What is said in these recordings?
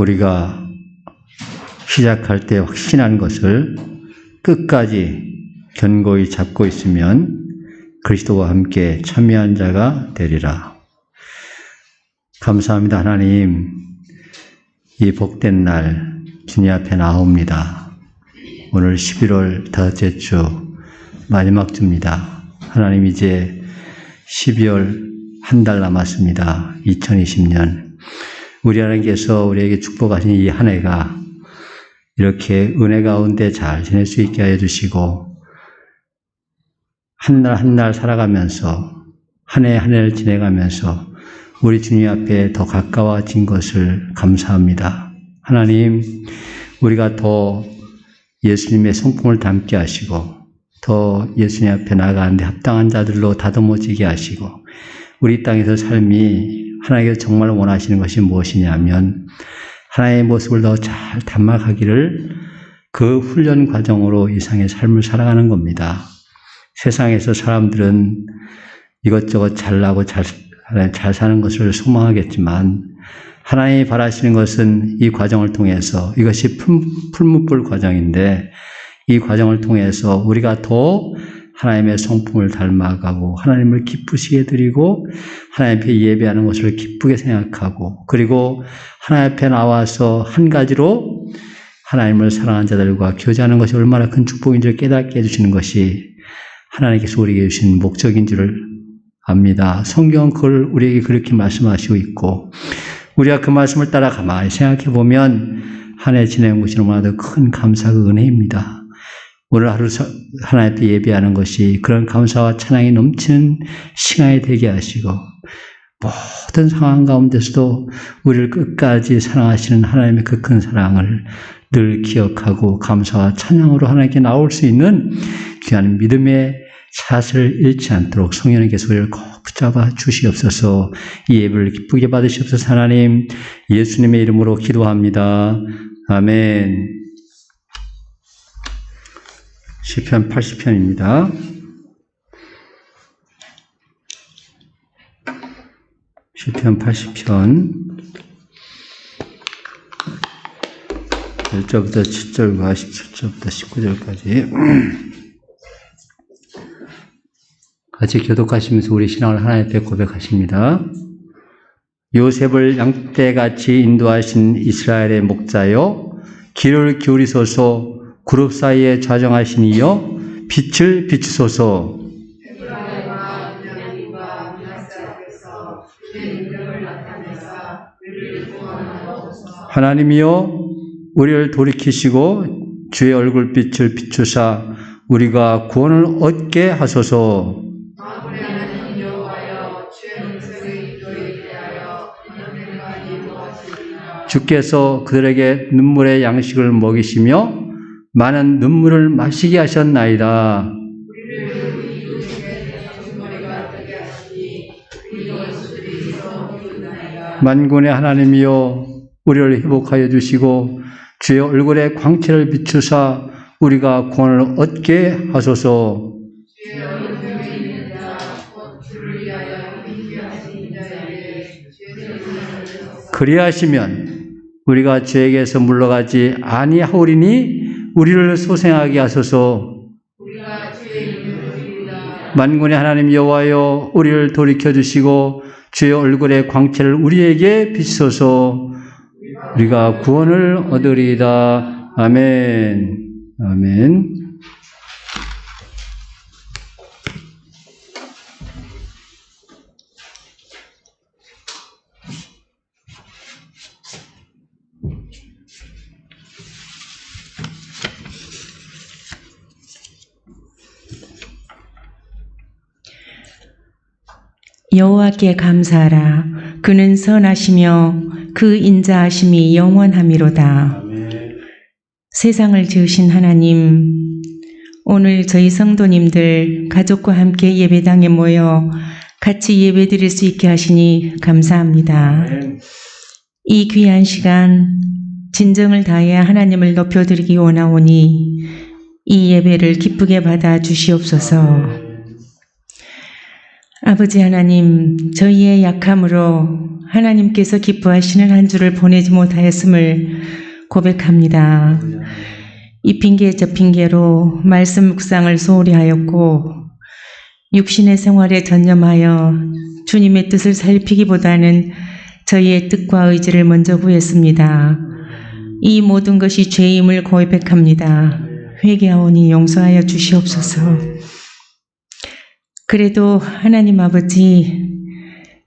우리가 시작할 때 확신한 것을 끝까지 견고히 잡고 있으면 그리스도와 함께 참여한 자가 되리라. 감사합니다. 하나님, 이 복된 날 주님 앞에 나옵니다. 오늘 11월 다섯째 주 마지막 주입니다. 하나님, 이제 12월 한 달 남았습니다. 2020년. 우리 하나님께서 우리에게 축복하신 이 한 해가 이렇게 은혜 가운데 잘 지낼 수 있게 하여 주시고, 한 날 한 날 살아가면서, 한 해 한 해를 지내가면서 우리 주님 앞에 더 가까워진 것을 감사합니다. 하나님, 우리가 더 예수님의 성품을 담게 하시고, 더 예수님 앞에 나아가는데 합당한 자들로 다듬어지게 하시고, 우리 땅에서 삶이 하나님께서 정말 원하시는 것이 무엇이냐면, 하나님의 모습을 더 잘 담아가기를 그 훈련 과정으로 이상의 삶을 살아가는 겁니다. 세상에서 사람들은 이것저것 잘나고 잘 사는 것을 소망하겠지만, 하나님이 바라시는 것은 이 과정을 통해서, 이것이 풀무불 과정인데, 이 과정을 통해서 우리가 더 하나님의 성품을 닮아가고 하나님을 기쁘시게 드리고 하나님 앞에 예배하는 것을 기쁘게 생각하고, 그리고 하나님 앞에 나와서 한 가지로 하나님을 사랑하는 자들과 교제하는 것이 얼마나 큰 축복인지를 깨닫게 해주시는 것이 하나님께서 우리에게 주신 목적인 줄을 압니다. 성경은 그걸 우리에게 그렇게 말씀하시고 있고, 우리가 그 말씀을 따라 가만히 생각해 보면 한 해 지내는 것이 얼마나 더 큰 감사가 은혜입니다. 오늘 하루 하나님 앞에 예배하는 것이 그런 감사와 찬양이 넘치는 시간이 되게 하시고, 모든 상황 가운데서도 우리를 끝까지 사랑하시는 하나님의 그 큰 사랑을 늘 기억하고 감사와 찬양으로 하나님께 나올 수 있는 귀한 믿음의 샷을 잃지 않도록 성령님께서 우리를 꼭 붙잡아 주시옵소서. 이 예배를 기쁘게 받으시옵소서. 하나님, 예수님의 이름으로 기도합니다. 아멘. 시편 80편입니다. 시편 80편 1절부터 7절과 17절부터 19절까지 같이 교독하시면서 우리 신앙을 하나님 앞에 고백하십니다. 요셉을 양떼같이 인도하신 이스라엘의 목자여, 귀를 기울이소서. 그룹 사이에 좌정하신 이여, 빛을 비추소서. 하나님이여, 우리를 돌이키시고 주의 얼굴빛을 비추사 우리가 구원을 얻게 하소서. 주께서 그들에게 눈물의 양식을 먹이시며 많은 눈물을 마시게 하셨나이다. 만군의 하나님이여, 우리를 회복하여 주시고 주의 얼굴에 광채를 비추사 우리가 구원을 얻게 하소서. 그리하시면 우리가 주에게서 물러가지 아니하오리니 우리를 소생하게 하소서. 만군의 하나님 여호와여, 우리를 돌이켜 주시고 주의 얼굴의 광채를 우리에게 비추소서. 우리가 구원을 얻으리이다. 아멘. 아멘. 여호와께 감사하라. 그는 선하시며 그 인자하심이 영원하미로다. 아멘. 세상을 지으신 하나님, 오늘 저희 성도님들 가족과 함께 예배당에 모여 같이 예배드릴 수 있게 하시니 감사합니다. 아멘. 이 귀한 시간 진정을 다해 하나님을 높여드리기 원하오니 이 예배를 기쁘게 받아 주시옵소서. 아버지 하나님, 저희의 약함으로 하나님께서 기뻐하시는 한 주를 보내지 못하였음을 고백합니다. 이 핑계 저 핑계로 말씀 묵상을 소홀히 하였고 육신의 생활에 전념하여 주님의 뜻을 살피기보다는 저희의 뜻과 의지를 먼저 구했습니다. 이 모든 것이 죄임을 고백합니다. 회개하오니 용서하여 주시옵소서. 그래도 하나님 아버지,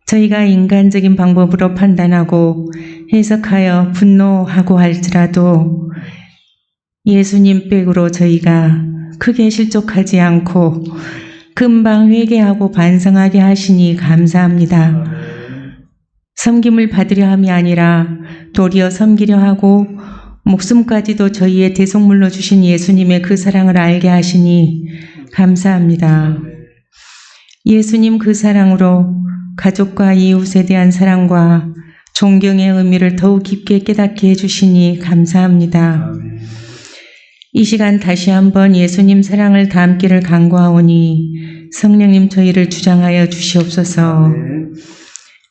저희가 인간적인 방법으로 판단하고 해석하여 분노하고 할지라도 예수님 백으로 저희가 크게 실족하지 않고 금방 회개하고 반성하게 하시니 감사합니다. 섬김을 받으려 함이 아니라 도리어 섬기려 하고 목숨까지도 저희의 대속물로 주신 예수님의 그 사랑을 알게 하시니 감사합니다. 예수님 그 사랑으로 가족과 이웃에 대한 사랑과 존경의 의미를 더욱 깊게 깨닫게 해주시니 감사합니다. 이 시간 다시 한번 예수님 사랑을 담기를 간구하오니 성령님 저희를 주장하여 주시옵소서.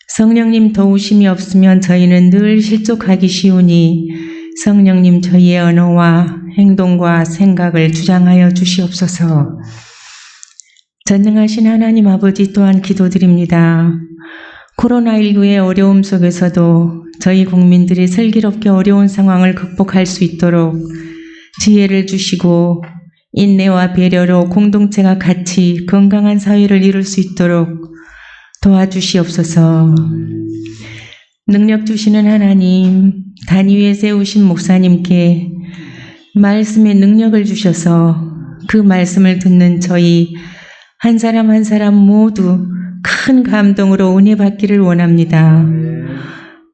성령님 도우심이 없으면 저희는 늘 실족하기 쉬우니 성령님 저희의 언어와 행동과 생각을 주장하여 주시옵소서. 전능하신 하나님 아버지 또한 기도드립니다. 코로나19의 어려움 속에서도 저희 국민들이 슬기롭게 어려운 상황을 극복할 수 있도록 지혜를 주시고 인내와 배려로 공동체가 같이 건강한 사회를 이룰 수 있도록 도와주시옵소서. 능력 주시는 하나님, 단위 위에 세우신 목사님께 말씀의 능력을 주셔서 그 말씀을 듣는 저희 한 사람 한 사람 모두 큰 감동으로 은혜 받기를 원합니다.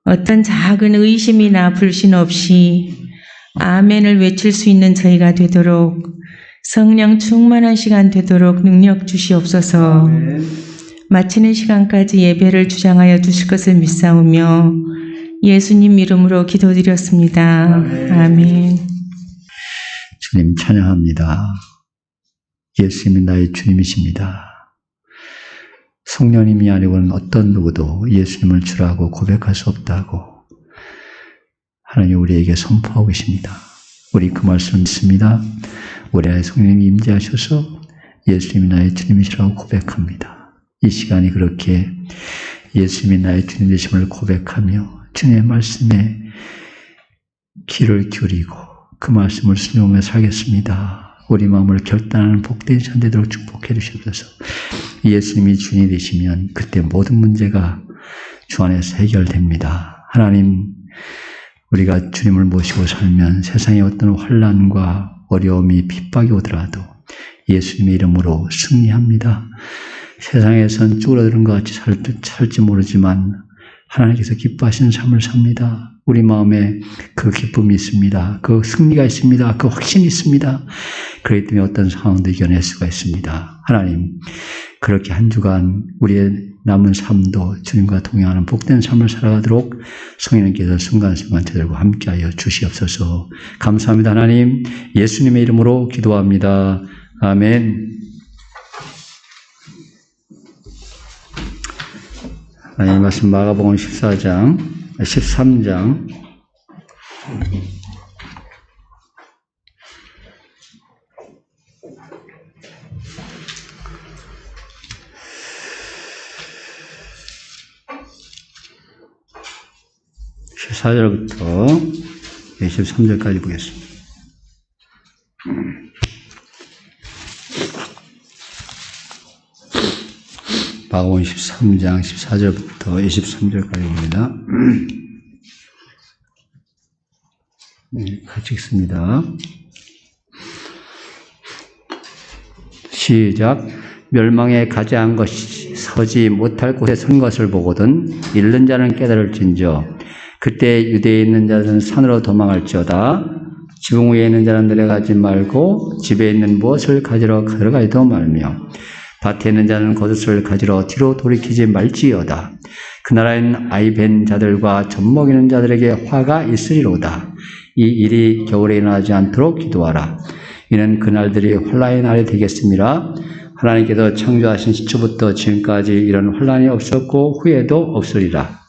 어떤 작은 의심이나 불신 없이 아멘을 외칠 수 있는 저희가 되도록 성령 충만한 시간 되도록 능력 주시옵소서. 마치는 시간까지 예배를 주장하여 주실 것을 믿사오며 예수님 이름으로 기도드렸습니다. 아멘. 주님 찬양합니다. 예수님이 나의 주님이십니다. 성령님이 아니고는 어떤 누구도 예수님을 주라고 고백할 수 없다고 하나님 우리에게 선포하고 계십니다. 우리 그 말씀을 믿습니다. 우리 안에 성령님이 임재하셔서 예수님이 나의 주님이시라고 고백합니다. 이 시간이 그렇게 예수님이 나의 주님 되심을 고백하며 주님의 말씀에 귀를 기울이고 그 말씀을 순종하며 살겠습니다. 우리 마음을 결단하는 복된 시간 되도록 축복해 주시옵소서. 예수님이 주인이 되시면 그때 모든 문제가 주 안에서 해결됩니다. 하나님, 우리가 주님을 모시고 살면 세상에 어떤 환난과 어려움이 핍박이 오더라도 예수님의 이름으로 승리합니다. 세상에선 쭈그러드는 것 같이 살지 모르지만 하나님께서 기뻐하시는 삶을 삽니다. 우리 마음에 그 기쁨이 있습니다. 그 승리가 있습니다. 그 확신이 있습니다. 그렇기 때문에 어떤 상황도 이겨낼 수가 있습니다. 하나님, 그렇게 한 주간 우리의 남은 삶도 주님과 동행하는 복된 삶을 살아가도록 성령님께서 순간순간 저들과 함께하여 주시옵소서. 감사합니다. 하나님, 예수님의 이름으로 기도합니다. 아멘. 하나님 말씀 마가복음 13장 14절부터 23절까지 보겠습니다. 마가복음 13장 14절부터 23절까지 봅니다. 네, 같이 읽습니다. 시작. 멸망에 가장 것이 서지 못할 곳에 선 것을 보거든 잃는 자는 깨달을진저 그때 유대에 있는 자들은 산으로 도망할지어다. 지붕 위에 있는 자는 내려가지 말고 집에 있는 무엇을 가지러 들어가지도 말며 밭에 있는 자는 겉옷을 가지러 뒤로 돌이키지 말지어다. 그 나라에는 아이 뵌 자들과 젖 먹이는 자들에게 화가 있으리로다. 이 일이 겨울에 일어나지 않도록 기도하라. 이는 그날들이 환난의 날이 되겠습니다. 하나님께서 창조하신 시초부터 지금까지 이런 환난이 없었고 후에도 없으리라.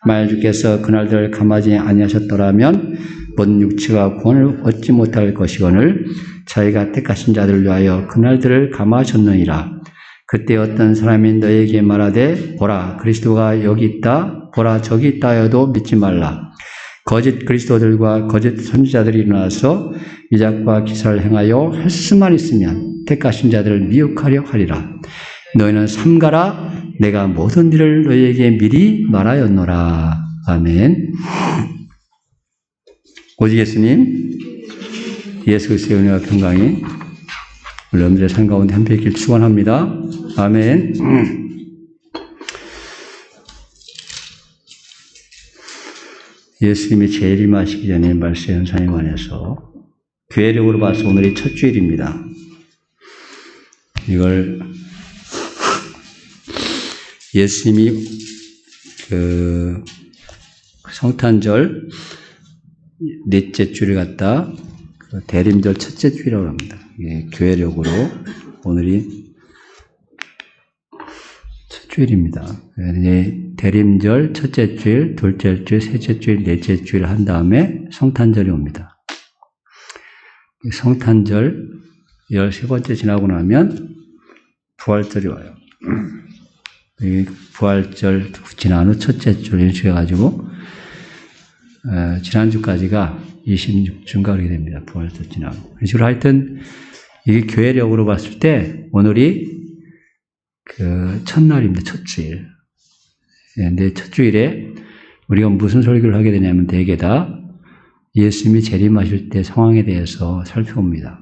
만일 주께서 그날들을 감하지 아니하셨더라면 모든 육체가 구원을 얻지 못할 것이거늘 자기가 택하신 자들을 위하여 그날들을 감하셨느니라. 그때 어떤 사람이 너에게 말하되 보라 그리스도가 여기 있다 보라 저기 있다 하여도 믿지 말라. 거짓 그리스도들과 거짓 선지자들이 일어나서 위작과 기사를 행하여 할 수만 있으면 택하신 자들을 미혹하려 하리라. 너희는 삼가라 내가 모든 일을 너희에게 미리 말하였노라. 아멘. 오직 예수님 예수 그리스도의 은혜와 평강이 여러분들의 삶 가운데 함께 있길 축원합니다. 아멘. 예수님이 재림하시기 전에 말씀 현상에 관해서 교회력으로 봐서 오늘이 첫 주일입니다. 이걸 예수님이 그 성탄절 넷째 주를 갖다 대림절 첫째 주일이라고 합니다. 예, 교회력으로 오늘이 첫 주일입니다. 대림절 첫째 주일, 둘째 주일, 셋째 주일, 넷째 주일 한 다음에 성탄절이 옵니다. 성탄절 13번째 지나고 나면 부활절이 와요. 부활절 지난 후 첫째 주 일주일 해가지고 지난주까지가 26주인가 그렇게 됩니다. 부활절 지나고. 그런 식으로 하여튼 이게 교회력으로 봤을 때 오늘이 그 첫날입니다. 첫 주일. 근데 첫 주일에 우리가 무슨 설교를 하게 되냐면 대개 다 예수님이 재림하실 때 상황에 대해서 살펴봅니다.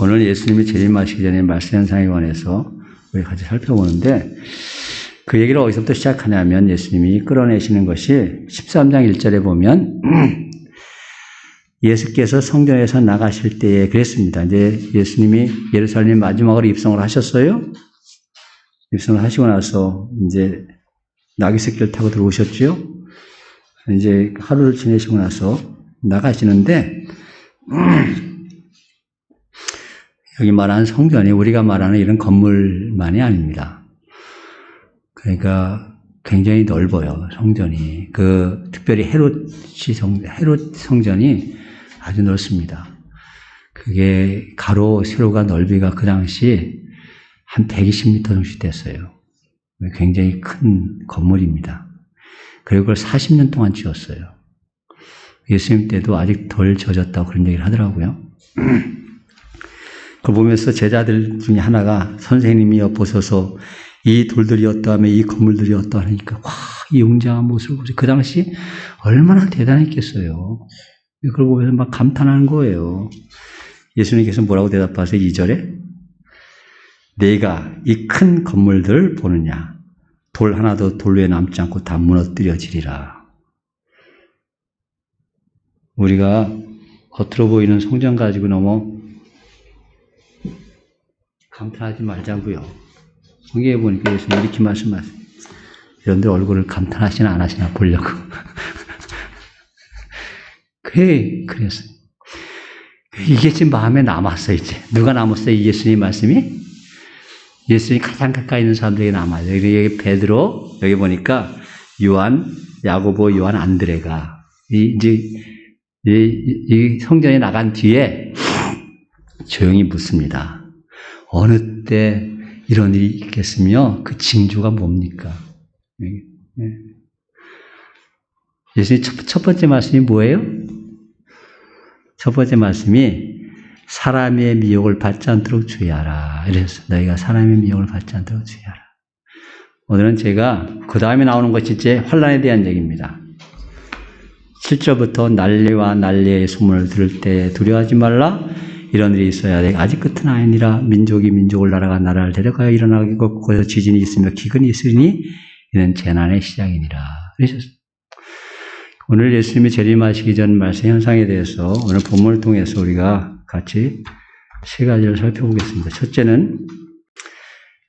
오늘 예수님이 재림하시기 전에 말씀 현상에 관해서 우리 같이 살펴보는데 그 얘기를 어디서부터 시작하냐면 예수님이 끌어내시는 것이 13장 1절에 보면 예수께서 성전에서 나가실 때에 그랬습니다. 이제 예수님이 예루살렘 마지막으로 입성을 하셨어요. 입성을 하시고 나서 이제 나귀새끼를 타고 들어오셨죠. 이제 하루를 지내시고 나서 나가시는데 여기 말하는 성전이 우리가 말하는 이런 건물만이 아닙니다. 그러니까 굉장히 넓어요, 성전이. 특별히 헤롯 성전이 아주 넓습니다. 그게 가로, 세로가 넓이가 그 당시 한 120m 정도 됐어요. 굉장히 큰 건물입니다. 그리고 그걸 40년 동안 지었어요. 예수님 때도 아직 덜 젖었다고 그런 얘기를 하더라고요. 그걸 보면서 제자들 중에 하나가 선생님이여 보소서 이 돌들이 어떠하며 이 건물들이 어떠하니까 와, 이 웅장한 모습을 보세요. 그 당시 얼마나 대단했겠어요. 그걸 보면서 막 감탄하는 거예요. 예수님께서 뭐라고 대답하세요? 2절에 내가 이 큰 건물들 보느냐 돌 하나도 돌 위에 남지 않고 다 무너뜨려지리라. 우리가 겉으로 보이는 성전 가지고 너무 감탄하지 말자고요. 성경에 보니까 예수님 이렇게 말씀하세요. 여러분들 얼굴을 감탄하시나 안 하시나 보려고. 그랬어요. 이게 지금 마음에 남았어요, 이제. 누가 남았어요, 이 예수님 말씀이? 예수님이 가장 가까이 있는 사람들에게 남아요. 여기 베드로, 여기 보니까 요한, 야고보, 요한, 안드레가, 이 성전에 나간 뒤에 조용히 묻습니다. 어느 때 이런 일이 있겠으며 그 징조가 뭡니까? 예수님 첫 번째 말씀이 뭐예요? 첫 번째 말씀이 사람의 미혹을 받지 않도록 주의하라. 이래서 너희가 사람의 미혹을 받지 않도록 주의하라. 오늘은 제가 그 다음에 나오는 것이 이제 환난에 대한 얘기입니다. 7절부터 난리와 난리의 소문을 들을 때 두려워하지 말라. 이런 일이 있어야 돼. 아직 끝은 아니니라. 민족이 민족을 나라가 나라를 데려가야 일어나고 거기서 지진이 있으며 기근이 있으니 이는 재난의 시작이니라. 그러셨습니다. 오늘 예수님이 재림하시기 전 말씀 현상에 대해서 오늘 본문을 통해서 우리가 같이 세 가지를 살펴보겠습니다. 첫째는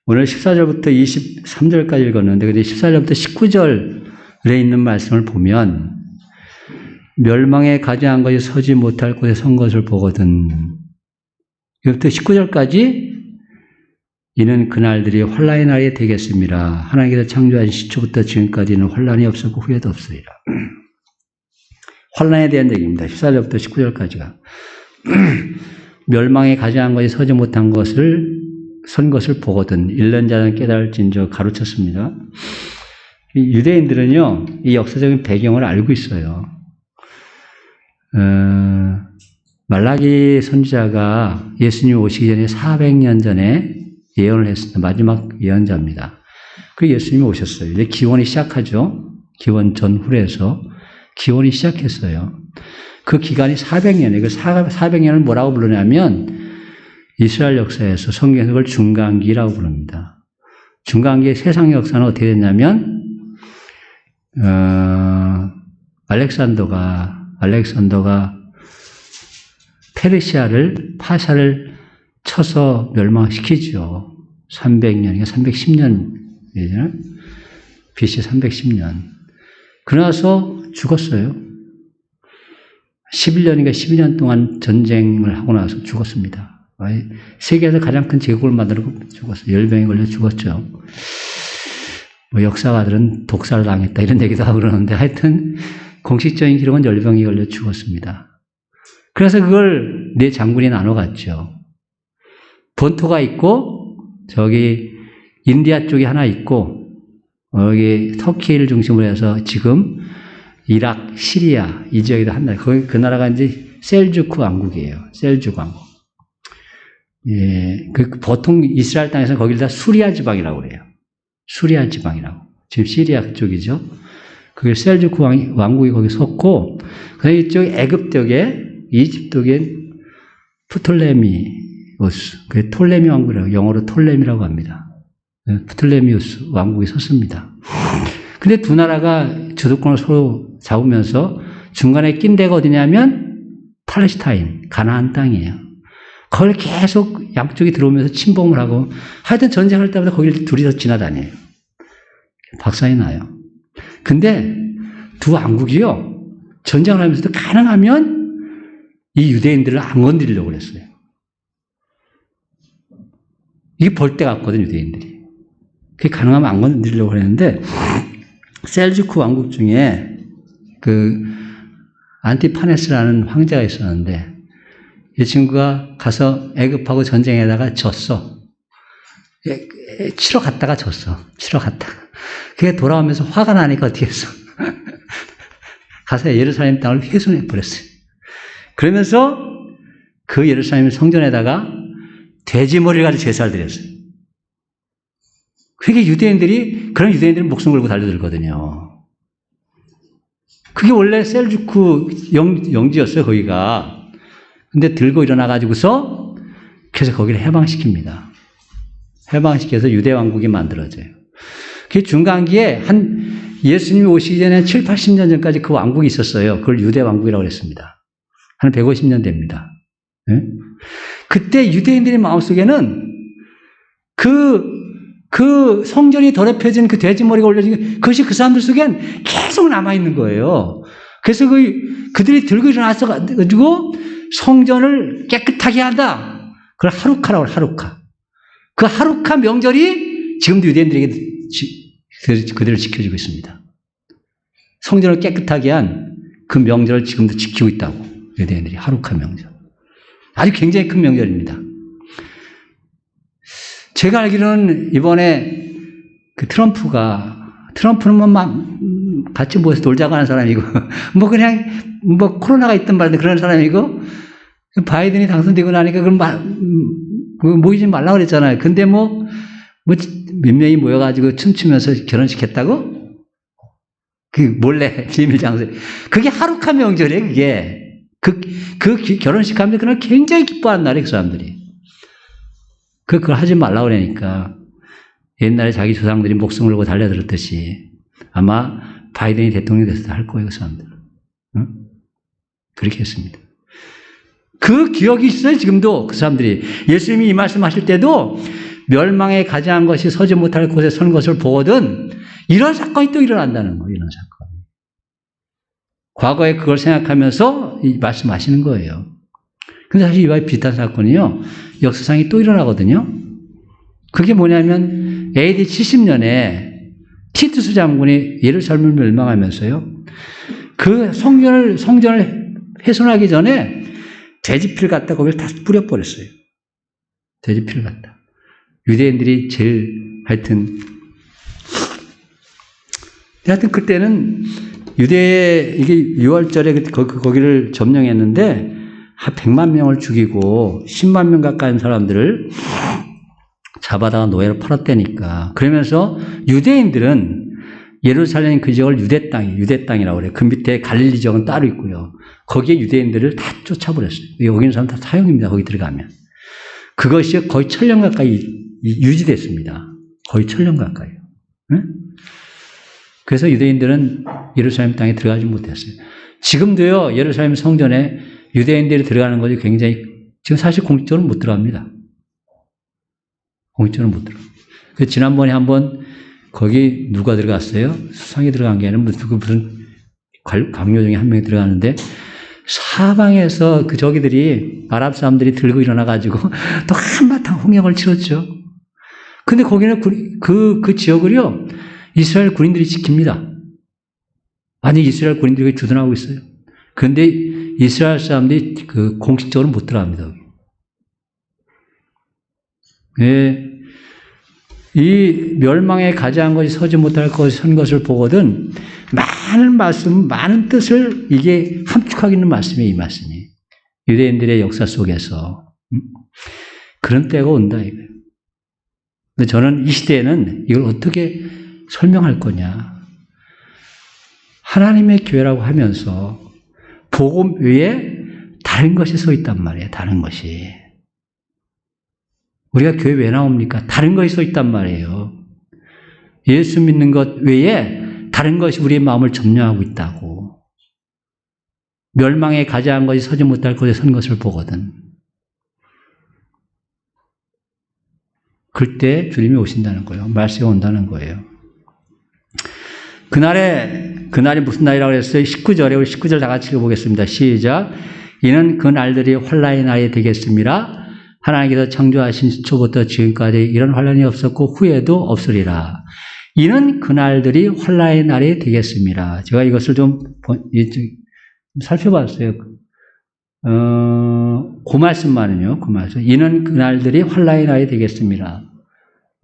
오늘 14절부터 23절까지 읽었는데 14절부터 19절에 있는 말씀을 보면 멸망에 가증한 것이 서지 못할 곳에 선 것을 보거든. 여기부터 19절까지 이는 그날들이 환란의 날이 되겠습니다. 하나님께서 창조하신 시초부터 지금까지는 환란이 없었고 후회도 없으리라. 환란에 대한 얘기입니다. 14절부터 19절까지가. 멸망에 가증한 것이 서지 못한 것을 선 것을 보거든 1년 자는 깨달을진저 가르쳤습니다. 유대인들은요, 이 역사적인 배경을 알고 있어요. 말라기 선지자가 예수님 오시기 전에 400년 전에 예언을 했습니다. 마지막 예언자입니다. 그 예수님이 오셨어요. 이제 기원이 시작하죠. 기원 전후에서 기원이 시작했어요. 그 기간이 400년이에요. 그 400년을 뭐라고 부르냐면 이스라엘 역사에서 성경에서 그걸 중간기라고 부릅니다. 중간기의 세상 역사는 어떻게 됐냐면 알렉산더가 파샤를 쳐서 멸망시키죠. 300년이니까 310년, BC 310년. 그러나서 죽었어요. 11년인가 12년 동안 전쟁을 하고 나서 죽었습니다. 세계에서 가장 큰 제국을 만들고 죽었어요. 열병에 걸려 죽었죠. 뭐 역사가들은 독살 당했다 이런 얘기도 하고 그러는데 하여튼 공식적인 기록은 열병에 걸려 죽었습니다. 그래서 그걸 네 장군이 나눠갔죠. 본토가 있고 저기 인디아 쪽이 하나 있고 여기 터키를 중심으로 해서 지금 이락, 시리아 이 지역에도 한 나라. 거기 그 나라가 이제 셀주크 왕국이에요. 셀주크 왕국. 예, 보통 이스라엘 땅에서 거기를 다 수리아 지방이라고 그래요. 수리아 지방이라고. 지금 시리아 쪽이죠. 그게 셀주크 왕국이 거기 섰고, 그다음에 이쪽 애굽 쪽에 이집트 쪽에 프톨레미우스, 그 톨레미 왕국이라고 영어로 톨레미라고 합니다. 프톨레미우스 왕국이 섰습니다. 근데 두 나라가 주도권을 서로 잡으면서 중간에 낀 데가 어디냐면 팔레스타인, 가나안 땅이에요. 거기를 계속 양쪽이 들어오면서 침범을 하고 하여튼 전쟁할 때마다 거기를 둘이서 지나다녀요. 박살이 나요. 근데 두 왕국이요. 전쟁을 하면서도 가능하면 이 유대인들을 안 건드리려고 그랬어요. 이게 벌떼 같거든요, 유대인들이. 그게 가능하면 안 건드리려고 그랬는데 셀주크 왕국 중에 그 안티파네스라는 황제가 있었는데 이 친구가 가서 애굽하고 전쟁에다가 졌어. 치러 갔다가 졌어. 치러 갔다가. 그게 돌아오면서 화가 나니까 어떻게 했어? 가서 예루살렘 땅을 훼손해 버렸어요. 그러면서 그 예루살렘 성전에다가 돼지 머리를 가지고 제사를 드렸어요. 그게 그런 유대인들이 목숨 걸고 달려들거든요. 그게 원래 셀주크 영지였어요, 거기가. 근데 들고 일어나가지고서 그래서 거기를 해방시킵니다. 해방시켜서 유대왕국이 만들어져요. 그 중간기에 예수님이 오시기 전에 7, 80년 전까지 그 왕국이 있었어요. 그걸 유대왕국이라고 했습니다. 한 150년 됩니다. 네? 그때 유대인들의 마음속에는 그 성전이 더럽혀진 그 돼지머리가 올려진 그것이 그 사람들 속엔 계속 남아있는 거예요. 그래서 그들이 들고 일어나서 가지고 성전을 깨끗하게 한다. 그걸 하루카라고 해요, 하루카. 그 하루카 명절이 지금도 유대인들에게 그들을 지켜주고 있습니다. 성전을 깨끗하게 한 그 명절을 지금도 지키고 있다고. 유대인들이 하루카 명절. 아주 굉장히 큰 명절입니다. 제가 알기로는 이번에 그 트럼프는 막 같이 모여서 놀자고 하는 사람이고, 그냥 코로나가 있든 말든 그런 사람이고, 바이든이 당선되고 나니까 그럼 모이지 말라고 그랬잖아요. 근데 몇 명이 모여가지고 춤추면서 결혼식 했다고? 몰래 비밀 장소. 그게 하루카 명절이에요, 그게. 그 결혼식 하면 그날 굉장히 기뻐하는 날이에요, 그 사람들이. 그걸 하지 말라고 그러니까 옛날에 자기 조상들이 목숨을 걸고 달려들었듯이 아마 바이든이 대통령이 됐을 때 할 거예요, 그 사람들. 응? 그렇게 했습니다. 그 기억이 있어요, 지금도 그 사람들이. 예수님이 이 말씀 하실 때도 멸망에 가증한 것이 서지 못할 곳에 선 것을 보거든 이런 사건이 또 일어난다는 거예요, 이런 사건. 과거에 그걸 생각하면서 이 말씀하시는 거예요. 근데 사실 이와 비슷한 사건이요, 역사상이 또 일어나거든요. 그게 뭐냐면 AD 70년에 티투스 장군이 예루살렘을 멸망하면서요. 그 성전을 훼손하기 전에 돼지피를 갖다 거기를 다 뿌려버렸어요. 돼지피를 갖다. 유대인들이 제일 하여튼 그때는 이게 6월절에 거기를 점령했는데 한 100만 명을 죽이고 10만 명 가까이 사람들을 잡아다가 노예로 팔았다니까. 그러면서 유대인들은 예루살렘 그 지역을 유대 땅이라고 그래요. 그 밑에 갈릴리 지역은 따로 있고요. 거기에 유대인들을 다 쫓아버렸어요. 여기 있는 사람 다 사형입니다. 거기 들어가면. 그것이 거의 1000년 가까이 유지됐습니다. 거의 1000년 가까이. 응? 그래서 유대인들은 예루살렘 땅에 들어가지 못했어요. 지금도요, 예루살렘 성전에 유대인들이 들어가는 것이 굉장히, 지금 사실 공식적으로 못 들어갑니다. 공식적으로 못 들어가요. 그래서 지난번에 한번 거기 누가 들어갔어요? 수상이 들어간 게 아니라 무슨 강요 중에 한 명이 들어가는데 사방에서 저기들이 아랍 사람들이 들고 일어나가지고 또 한바탕 홍역을 치렀죠. 근데 거기는 그 지역을요, 이스라엘 군인들이 지킵니다. 아니, 이스라엘 군인들이 주둔하고 있어요. 그런데 이스라엘 사람들이 공식적으로 못 들어갑니다. 예, 이 멸망에 가장 것이 서지 못할 것이 선 것을 보거든 많은 말씀, 많은 뜻을 이게 함축하고 있는 말씀이에요. 이 말씀이 유대인들의 역사 속에서 그런 때가 온다 이거예요. 근데 저는 이 시대에는 이걸 어떻게 설명할 거냐. 하나님의 교회라고 하면서 복음 외에 다른 것이 서 있단 말이에요. 다른 것이. 우리가 교회 왜 나옵니까? 다른 것이 서 있단 말이에요. 예수 믿는 것 외에 다른 것이 우리의 마음을 점령하고 있다고. 멸망에 가장 것이 서지 못할 곳에 선 것을 보거든. 그때 주님이 오신다는 거예요. 말씀이 온다는 거예요. 그날이 무슨 날이라고 했어요? 19절에 우리 19절 다 같이 읽어보겠습니다. 시작. 이는 그 날들이 환난의 날이 되겠습니다. 하나님께서 창조하신 시초부터 지금까지 이런 환난이 없었고 후에도 없으리라. 이는 그날들이 환난의 날이 되겠습니다. 제가 이것을 좀 살펴봤어요. 그 말씀만은요. 그 말씀. 이는 그날들이 환난의 날이 되겠습니다.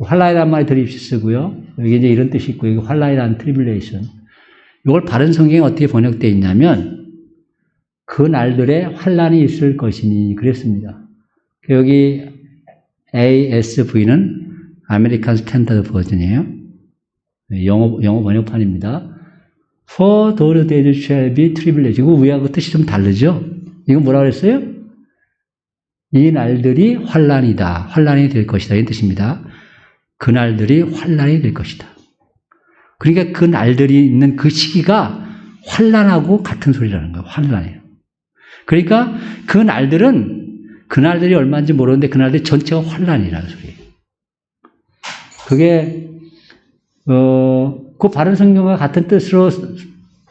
환난이라는 말이 드립시 쓰고요. 여기 이제 이런 뜻이 있고, 이거 환난이라는 트리블레이션. 이걸 바른 성경에 어떻게 번역되어 있냐면, 그 날들에 환난이 있을 것이니 그랬습니다. 여기 ASV는 아메리칸 스탠다드 버전이에요. 영어 번역판입니다. For those days shall be tribulation. 이거 위하고 뜻이 좀 다르죠? 이거 뭐라고 그랬어요? 이 날들이 환난이다. 환난이 될 것이다. 이 뜻입니다. 그 날들이 환난이 될 것이다. 그러니까 그 날들이 있는 그 시기가 환난하고 같은 소리라는 거예요. 환난이에요. 그러니까 그 날들이 얼마인지 모르는데 그날들 전체가 환난이라는 소리예요. 그게 그 바른 성경과 같은 뜻으로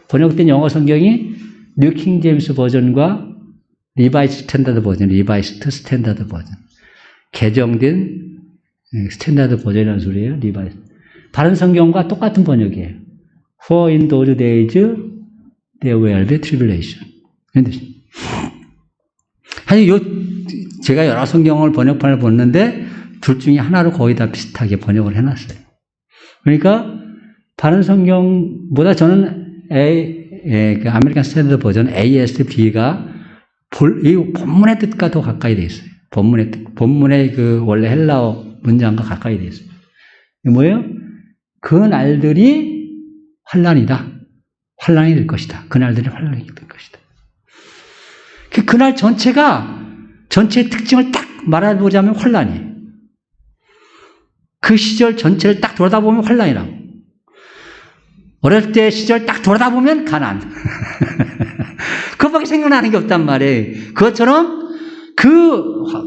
번역된 영어 성경이 뉴 킹 제임스 버전과 리바이스 스탠다드 버전, 리바이스 스탠다드 버전, 개정된 스탠다드 버전이라는 소리예요. 리바이스. 바른 성경과 똑같은 번역이에요. For in those days there will be tribulation. 이런 뜻이에요. 제가 여러 성경을 번역판을 봤는데 둘 중에 하나로 거의 다 비슷하게 번역을 해놨어요. 그러니까 바른 성경보다 저는 그 아메리칸 스탠더드 버전 ASB가 이 본문의 뜻과 더 가까이 돼 있어요. 본문의 그 원래 헬라어 문장과 가까이 돼 있어요. 이게 뭐예요? 그 날들이 환난이다. 환난이 될 것이다. 그 날들이 환난이 될 것이다. 그날 전체의 특징을 딱 말해보자면 환난이에요. 그 시절 전체를 딱 돌아다보면 환난이라고. 어릴 때 시절 딱 돌아다보면 가난. 그것밖에 생각나는 게 없단 말이에요. 그것처럼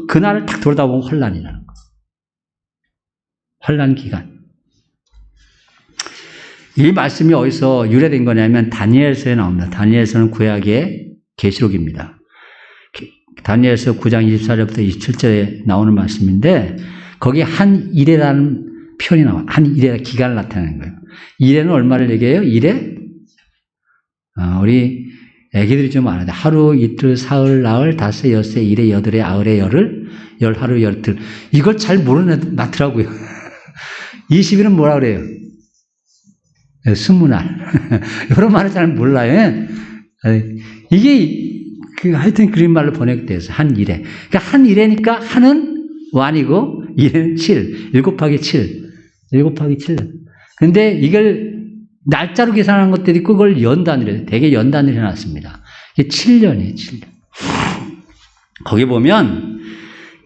그날을 딱 돌아다보면 환난이라는 거. 환난 기간. 이 말씀이 어디서 유래된 거냐면 다니엘서에 나옵니다. 다니엘서는 구약의 계시록입니다. 다니엘서 9장 24절부터 27절에 나오는 말씀인데 거기에 한 일에라는 표현이 나와. 한 일에 기간을 나타내는 거예요. 일에는 얼마를 얘기해요? 일에? 우리 애기들이 좀 아는데 하루, 이틀, 사흘, 나흘, 닷새, 엿새, 일에, 여덟에, 아흘에, 열흘, 열하루, 열틀. 이걸 잘 모르는 애들 많더라고요. 20일은 뭐라 그래요? 스무 날. 이런 말을 잘 몰라요. 이게 하여튼 그런 말로 번역돼서 한 일에. 그러니까 한 일에니까 한은 완이고 일은 7. 7 곱하기 7. 7 곱하기 7. 근데 이걸 날짜로 계산하는 것들이 있고 그걸 연단위로 되게 연단위로 해놨습니다. 이게 7년이에요. 7년. 거기 보면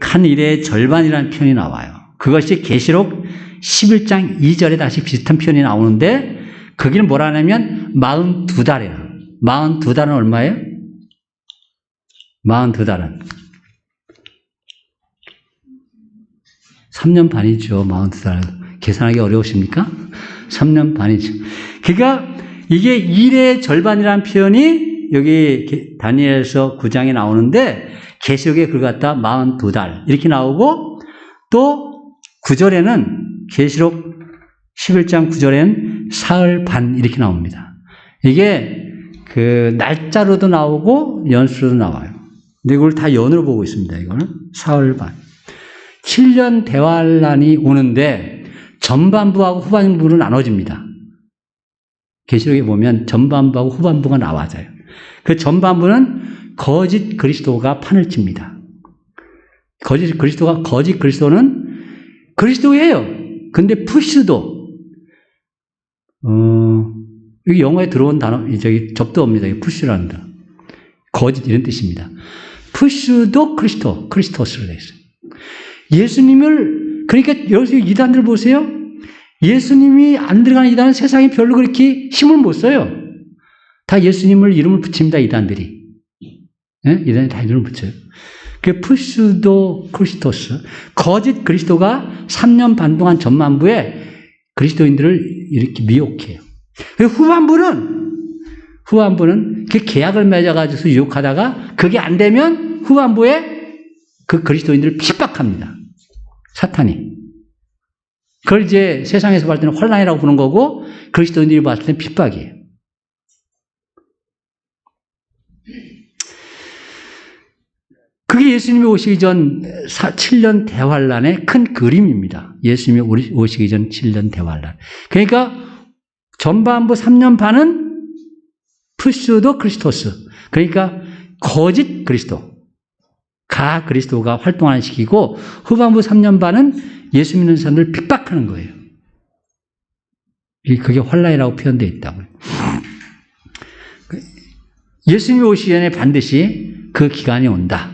한 일의 절반이라는 표현이 나와요. 그것이 계시록 11장 2절에 다시 비슷한 표현이 나오는데 거기는 뭐라 하냐면 42달이에요. 42달은 얼마예요? 42달은 3년 반이죠. 42달. 계산하기 어려우십니까? 3년 반이죠. 그러니까 이게 일의 절반이라는 표현이 여기 다니엘서 9장에 나오는데 계시록에 그걸 갖다 42달 이렇게 나오고 또 9절에는 계시록 11장 9절에는 사흘 반 이렇게 나옵니다. 이게 그 날짜로도 나오고 연수로도 나와요. 근데 이걸 다 연으로 보고 있습니다. 이거는 사흘 반. 7년 대환란이 오는데 전반부하고 후반부로 나눠집니다. 계시록에 보면 전반부하고 후반부가 나와져요. 그 전반부는 거짓 그리스도가 판을 칩니다. 거짓 그리스도는 그리스도예요. 근데 푸시도 여기 영어에 들어온 단어 저기 접두어입니다. 푸시라는 단어. 거짓 이런 뜻입니다. 푸시도 크리스토스를 했어요. 예수님을 그러니까 여기서 이단들 보세요. 예수님이 안 들어가는 이단은 세상에 별로 그렇게 힘을 못 써요. 다 예수님을 이름을 붙입니다. 이단들이. 네? 이단이 다 이름을 붙여요. 그 푸시도 크리스토스 거짓 그리스도가 3년 반 동안 전반부에 그리스도인들을 이렇게 미혹해요. 후반부는 그 계약을 맺어가지고 유혹하다가 그게 안 되면 후반부에 그 그리스도인들을 핍박합니다. 사탄이. 그걸 이제 세상에서 봤을 때는 혼란이라고 부르는 거고 그리스도인들이 봤을 때는 핍박이에요. 그게 예수님이 오시기 전 7년 대환란의 큰 그림입니다. 예수님이 오시기 전 7년 대환란. 그러니까 전반부 3년 반은 푸시도 크리스토스. 그러니까 거짓 그리스도가 활동하는 시기고 후반부 3년 반은 예수 믿는 사람들을 핍박하는 거예요. 그게 혼란이라고 표현되어 있다고요. 예수님이 오시기 전에 반드시 그 기간이 온다.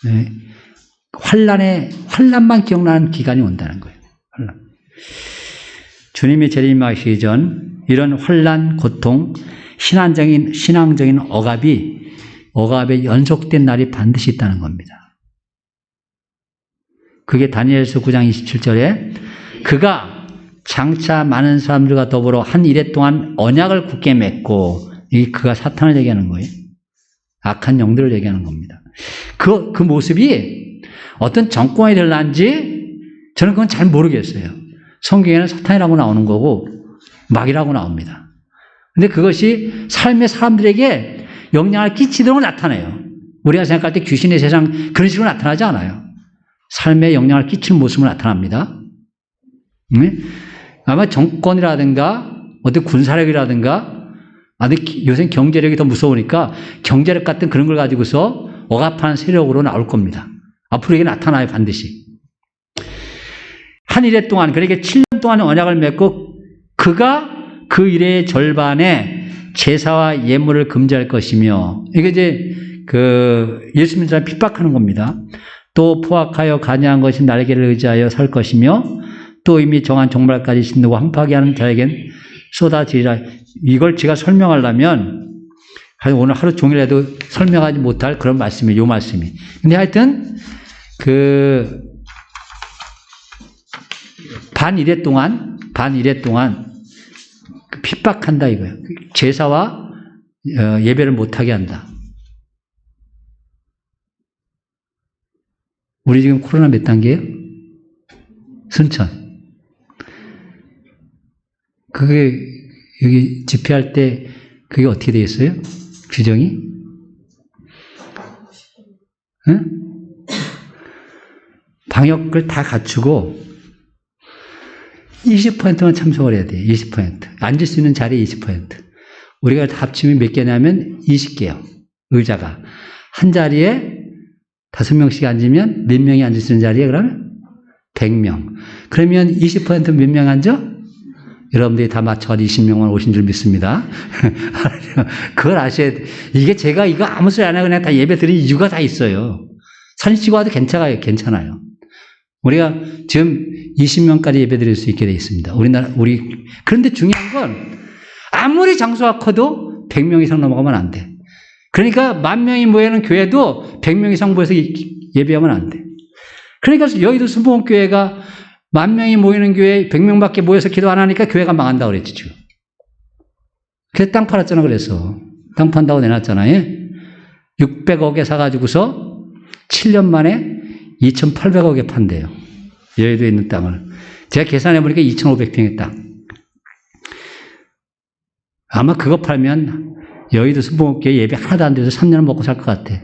네. 환란만 기억나는 기간이 온다는 거예요. 환란. 주님이 재림하시기 전 이런 환란, 고통, 신앙적인 억압의 연속된 날이 반드시 있다는 겁니다. 그게 다니엘서 9장 27절에 그가 장차 많은 사람들과 더불어 한 이래 동안 언약을 굳게 맺고 이 그가 사탄을 얘기하는 거예요. 악한 영들을 얘기하는 겁니다. 그 모습이 어떤 정권이 될란지 저는 그건 잘 모르겠어요. 성경에는 사탄이라고 나오는 거고 마귀라고 나옵니다. 근데 그것이 삶의 사람들에게 영향을 끼치도록 나타나요. 우리가 생각할 때 귀신의 세상 그런 식으로 나타나지 않아요. 삶에 영향을 끼치는 모습으로 나타납니다. 아마 정권이라든가 어떤 군사력이라든가 요새 경제력이 더 무서우니까 경제력 같은 그런 걸 가지고서 억압하는 세력으로 나올 겁니다. 앞으로 이게 나타나요. 반드시. 한 일해 동안 그러니까 7년 동안 언약을 맺고 그가 그 일의 절반에 제사와 예물을 금지할 것이며 이게 이제 예수 믿는 사람 핍박하는 겁니다. 또 포악하여 간야한 것이 날개를 의지하여 설 것이며 또 이미 정한 종말까지 신누고 항파하게 하는 자에겐 쏟아지리라. 이걸 제가 설명하려면 오늘 하루 종일 해도 설명하지 못할 그런 말씀이에요. 이 말씀이. 근데 하여튼 반 일해 동안 핍박한다 이거예요. 제사와 예배를 못하게 한다. 우리 지금 코로나 몇 단계예요? 순천. 그게 여기 집회할 때 그게 어떻게 돼 있어요? 규정이? 응? 방역을 다 갖추고 20%만 참석을 해야 돼요. 20%. 앉을 수 있는 자리 20%. 우리가 다 합치면 몇 개냐면 20개요. 의자가. 한 자리에 5명씩 앉으면 몇 명이 앉을 수 있는 자리에 그러면 100명. 그러면 20%몇 명 앉아? 여러분들이 다 맞춰 20명만 오신 줄 믿습니다. 그걸 아셔야 돼. 이게 제가 이거 아무 소리 안 하고 그냥 다 예배 드리는 이유가 다 있어요. 사진 찍어 와도 괜찮아요. 우리가 지금 20명까지 예배 드릴 수 있게 되어 있습니다. 그런데 중요한 건 아무리 장소가 커도 100명 이상 넘어가면 안 돼. 그러니까 10,000명이 모이는 교회도 100명 이상 모여서 예배하면 안 돼. 그러니까 여의도 순복음교회가 10,000명이 모이는 교회에 100명밖에 모여서 기도 안 하니까 교회가 망한다고 그랬지, 지금. 그래서 땅 팔았잖아, 그래서. 땅 판다고 내놨잖아요. 600억에 사가지고서 7년 만에 2,800억에 판대요. 여의도에 있는 땅을. 제가 계산해보니까 2,500평의 땅. 아마 그거 팔면 여의도 순복음교회 예배 하나도 안 돼서 3년은 먹고 살 것 같아.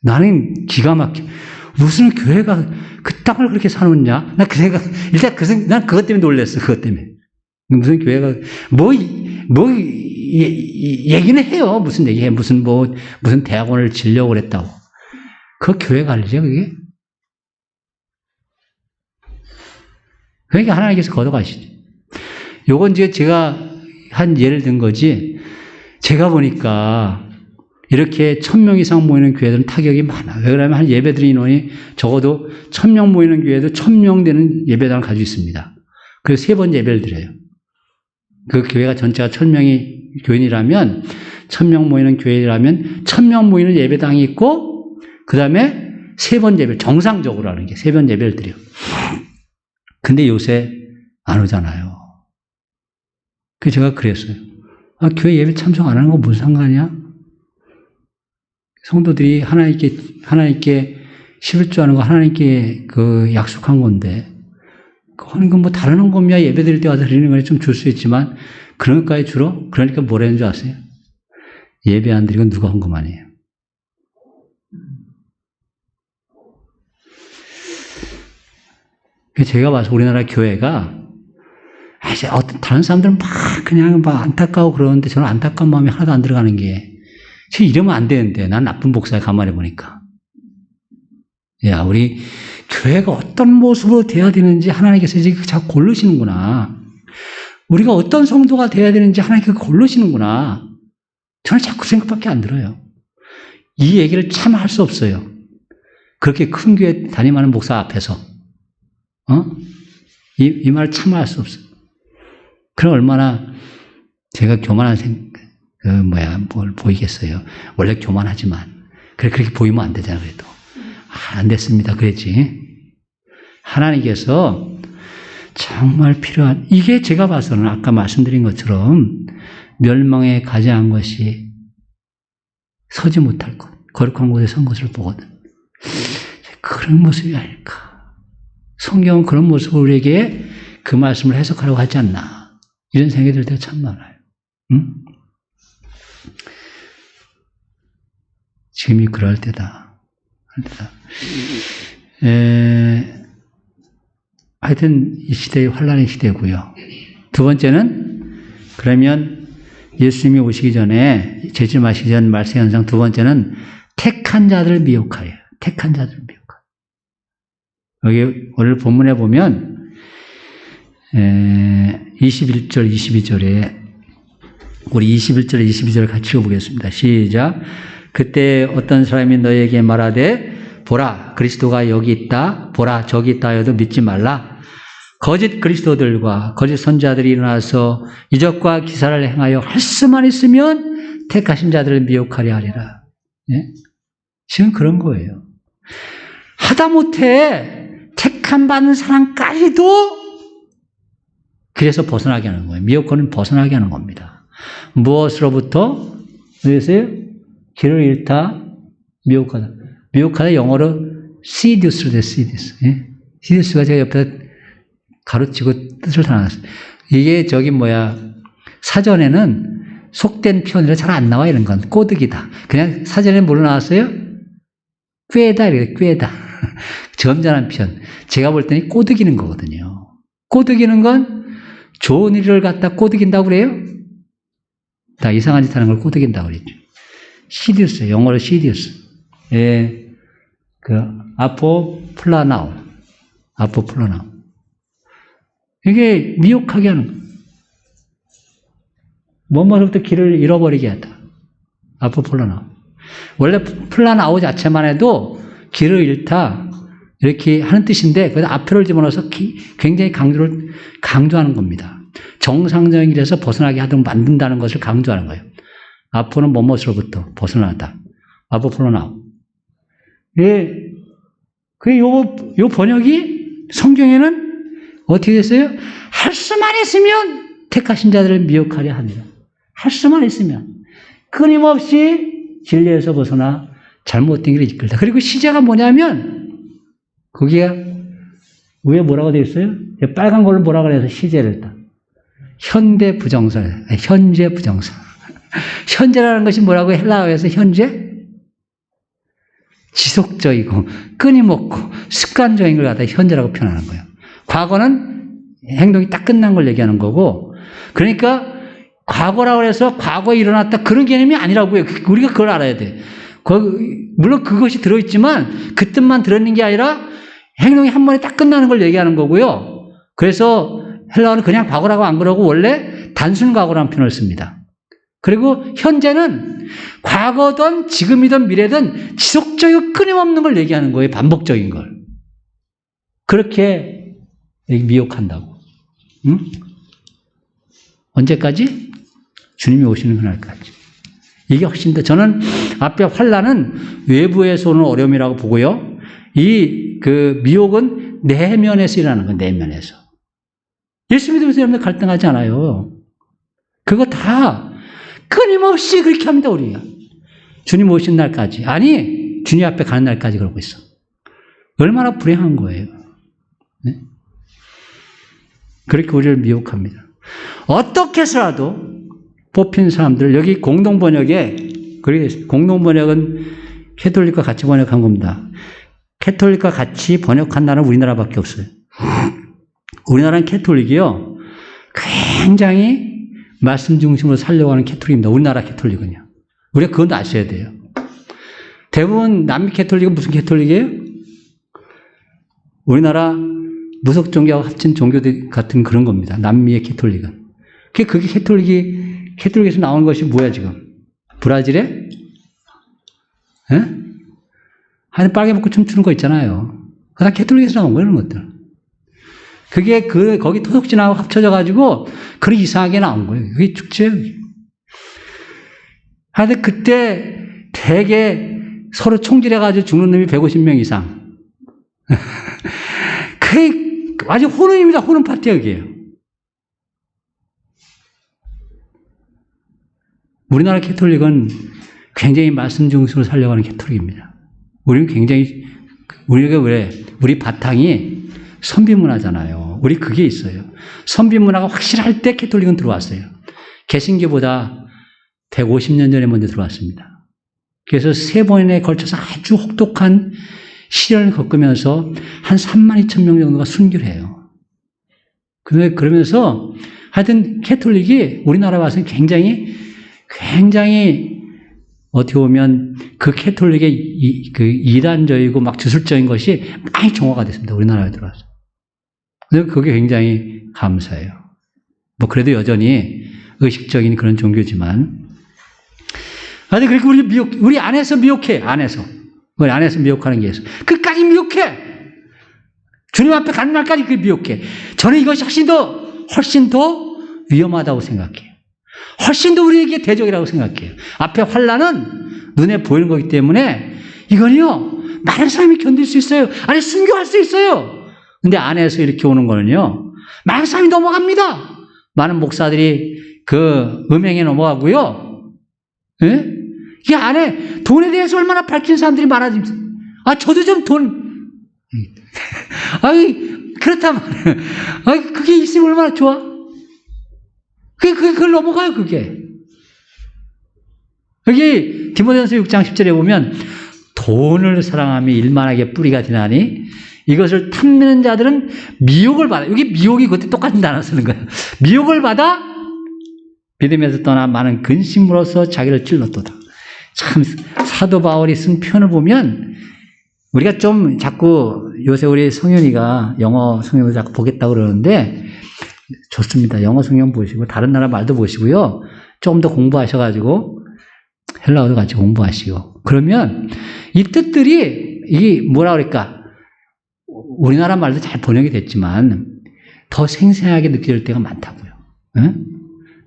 나는 기가 막혀. 무슨 교회가 그 땅을 그렇게 사놓냐? 난 그것 때문에 놀랐어, 그것 때문에. 무슨 교회가, 얘기는 해요. 무슨 얘기해. 무슨 대학원을 지려고 그랬다고. 그 교회가 알죠, 그게? 그러니까 하나님께서 걷어가시죠. 요건 제가 한 예를 든 거지, 제가 보니까 이렇게 1,000명 이상 모이는 교회들은 타격이 많아. 왜 그러냐면 한 예배 드리는 인원이 적어도 1,000명 모이는 교회도 1,000명 되는 예배당을 가지고 있습니다. 그래서 3번 예배를 드려요. 그 교회가 전체가 1,000명이 교인이라면, 1,000명 모이는 교회라면 1,000명 모이는 예배당이 있고, 그 다음에 3번 예배, 정상적으로 하는 게 3번 예배를 드려요. 근데 요새 안 오잖아요. 그래서 제가 그랬어요. 교회 예배 참석 안 하는 거 무슨 상관이야? 성도들이 하나님께 11조 하는 거 하나님께 약속한 건데, 하는 건 다른 헌금이야 예배 드릴 때 와서 드리는 거에 좀 줄 수 있지만, 그런 것까지 주로? 그러니까 뭐라 했는 줄 아세요? 예배 안 드리고 누가 헌금 아니에요. 제가 봐서 우리나라 교회가, 다른 사람들은 그냥 안타까워 그러는데 저는 안타까운 마음이 하나도 안 들어가는 게, 이러면 안 되는데, 난 나쁜 목사야, 가만히 보니까. 야, 우리 교회가 어떤 모습으로 돼야 되는지 하나님께서 이제 자꾸 고르시는구나. 우리가 어떤 성도가 돼야 되는지 하나님께서 고르시는구나. 저는 자꾸 생각밖에 안 들어요. 이 얘기를 참 할 수 없어요. 그렇게 큰 교회 담임하는 목사 앞에서. 이 말을 참 할 수 없어요. 그럼 얼마나 제가 교만한 뭘 보이겠어요. 원래 교만하지만. 그렇게 보이면 안 되잖아요, 그래도. 안 됐습니다. 그랬지. 하나님께서 정말 필요한, 이게 제가 봐서는 아까 말씀드린 것처럼 멸망에 가장 것이 서지 못할 것, 거룩한 곳에 선 것을 보거든. 그런 모습이 아닐까. 성경은 그런 모습을 우리에게 그 말씀을 해석하려고 하지 않나. 이런 생각이 들 때가 참 많아요. 응? 지금이 그럴 때다. 하여튼 이 시대의 환란의 시대고요. 두 번째는 그러면 예수님이 오시기 전에 재림하시기 전 말세 현상 두 번째는 택한 자들을 미혹하여. 택한 자들을 미혹하여. 여기 오늘 본문에 보면 21절 22절에 우리 21절 22절 같이 읽어보겠습니다. 시작. 그때 어떤 사람이 너에게 말하되 보라 그리스도가 여기 있다 보라 저기 있다 하여도 믿지 말라. 거짓 그리스도들과 거짓 선자들이 일어나서 이적과 기사를 행하여 할 수만 있으면 택하신 자들을 미혹하려 하리라. 예? 지금 그런 거예요. 하다못해 택함 받는 사람까지도 그래서 벗어나게 하는 거예요. 미혹하는 벗어나게 하는 겁니다. 무엇으로부터? 그래서요? 길을 잃다, 미혹하다. 미혹하다 영어로 시디우스로 돼, 시디우스. 예? 시디우스가 제가 옆에 가로치고 뜻을 다 나눴어요. 이게 사전에는 속된 표현이라 잘 안 나와, 이런 건. 꼬드기다. 그냥 사전에 뭘로 나왔어요? 꾀다, 이렇게 꾀다. 점잖은 표현. 제가 볼 때는 꼬드기는 거거든요. 꼬드기는 건 좋은 일을 갖다 꼬드긴다고 그래요? 다 이상한 짓 하는 걸 꼬드긴다고 그랬죠. 시디우스, 영어로 시디우스. 예, 아포플라나오. 아포플라나오. 이게 미혹하게 하는 거예요. 뭐뭐부터 길을 잃어버리게 하다. 아포플라나오. 원래 플라나오 자체만 해도 길을 잃다, 이렇게 하는 뜻인데, 그래서 앞표를 집어넣어서 굉장히 강조하는 겁니다. 정상적인 길에서 벗어나게 하도록 만든다는 것을 강조하는 거예요. 아포는 뭐뭐로부터 벗어나다. 아포플라나오. 예, 요 번역이 성경에는 어떻게 됐어요? 할 수만 있으면 택하신 자들을 미혹하려 합니다. 할 수만 있으면. 끊임없이 진리에서 벗어나 잘못된 길을 이끌다. 그리고 시제가 뭐냐면, 거기에 위에 뭐라고 되어 있어요? 빨간 걸로 뭐라고 그래서 시제를 딱. 현대 부정사. 현재 부정사. 현재라는 것이 뭐라고 헬라어에서 현재? 지속적이고, 끊임없고, 습관적인 걸 갖다 현재라고 표현하는 거예요. 과거는 행동이 딱 끝난 걸 얘기하는 거고, 그러니까 과거라고 해서 과거에 일어났다 그런 개념이 아니라고요. 우리가 그걸 알아야 돼. 물론 그것이 들어있지만 그 뜻만 들어있는 게 아니라 행동이 한 번에 딱 끝나는 걸 얘기하는 거고요. 그래서 헬라어는 그냥 과거라고 안 그러고 원래 단순 과거라는 표현을 씁니다. 그리고 현재는 과거든 지금이든 미래든 지속적이고 끊임없는 걸 얘기하는 거예요. 반복적인 걸. 그렇게 미혹한다고. 응? 언제까지? 주님이 오시는 그날까지. 이게 훨씬 더, 저는 앞에 환난은 외부에서 오는 어려움이라고 보고요. 미혹은 내면에서 일어나는 거예요. 내면에서. 예수 믿으면서 여러분들 갈등하지 않아요. 그거 다 끊임없이 그렇게 합니다, 우리가. 주님 오신 날까지. 아니, 주님 앞에 가는 날까지 그러고 있어. 얼마나 불행한 거예요. 네? 그렇게 우리를 미혹합니다. 어떻게 해서라도 뽑힌 사람들, 여기 공동번역에, 공동번역은 캐톨릭과 같이 번역한 겁니다. 캐톨릭과 같이 번역한 나라는 우리나라밖에 없어요. 우리나라는 캐톨릭이요, 굉장히 말씀 중심으로 살려고 하는 캐톨릭입니다. 우리나라 캐톨릭은요. 우리가 그건 아셔야 돼요. 대부분 남미 캐톨릭은 무슨 캐톨릭이에요? 우리나라 무속 종교와 합친 종교들 같은 그런 겁니다. 남미의 캐톨릭은. 그게 캐톨릭에서 나온 것이 뭐야, 지금? 브라질에? 예? 하여튼 빨개 먹고 춤추는 거 있잖아요. 그다 캐톨릭에서 나온 거예요, 그런 것들. 그게 거기 토속진하고 합쳐져가지고, 그런 이상하게 나온 거예요. 그게 축제예요. 하여튼 그때 되게 서로 총질해가지고 죽는 놈이 150명 이상. 그게 아주 혼은입니다. 혼은 파티 여기에요. 우리나라 캐톨릭은 굉장히 말씀 중심으로 살려가는 캐톨릭입니다. 우리가 우리 바탕이 선비문화잖아요. 우리 그게 있어요. 선비문화가 확실할 때 캐톨릭은 들어왔어요. 개신교보다 150년 전에 먼저 들어왔습니다. 그래서 3번에 걸쳐서 아주 혹독한 시련을 겪으면서 한 3만 2천 명 정도가 순교를 해요. 그러면서 하여튼 캐톨릭이 우리나라 와서 굉장히 어떻게 보면 그 캐톨릭의 이단적이고 막 주술적인 것이 많이 정화가 됐습니다. 우리나라에 들어와서. 그래서 그게 굉장히 감사해요. 그래도 여전히 의식적인 그런 종교지만. 아니, 그렇게 우리 안에서 미혹해, 안에서. 우리 안에서 미혹하는 게 있어. 끝까지 미혹해! 주님 앞에 가는 날까지 그게 미혹해. 저는 이것이 훨씬 더 위험하다고 생각해요. 훨씬 더 우리에게 대적이라고 생각해요. 앞에 환난은 눈에 보이는 거기 때문에 이건요, 많은 사람이 견딜 수 있어요. 아니, 순교할 수 있어요. 근데 안에서 이렇게 오는 거는요, 많은 사람이 넘어갑니다. 많은 목사들이 그 음행에 넘어가고요. 예? 이 안에 돈에 대해서 얼마나 밝힌 사람들이 많아집니다. 저도 좀 아이, 그렇다면, 아이, 그게 있으면 얼마나 좋아? 그걸 넘어가요, 그게. 여기, 디모데전서 6장 10절에 보면, 돈을 사랑하며 일만하게 뿌리가 되나니, 이것을 탐내는 자들은 미혹을 받아. 여기 미혹이 그때 똑같은 단어 쓰는 거예요. 미혹을 받아, 믿음에서 떠나 많은 근심으로써 자기를 찔렀도다. 참, 사도 바울이 쓴 표현을 보면, 우리가 좀 자꾸 요새 우리 성현이가 영어 성경을 자꾸 보겠다고 그러는데 좋습니다. 영어 성경 보시고 다른 나라 말도 보시고요. 좀 더 공부하셔가지고 헬라어도 같이 공부하시고 그러면 이 뜻들이 이게 뭐라 그럴까 우리나라 말도 잘 번역이 됐지만 더 생생하게 느껴질 때가 많다고요. 응?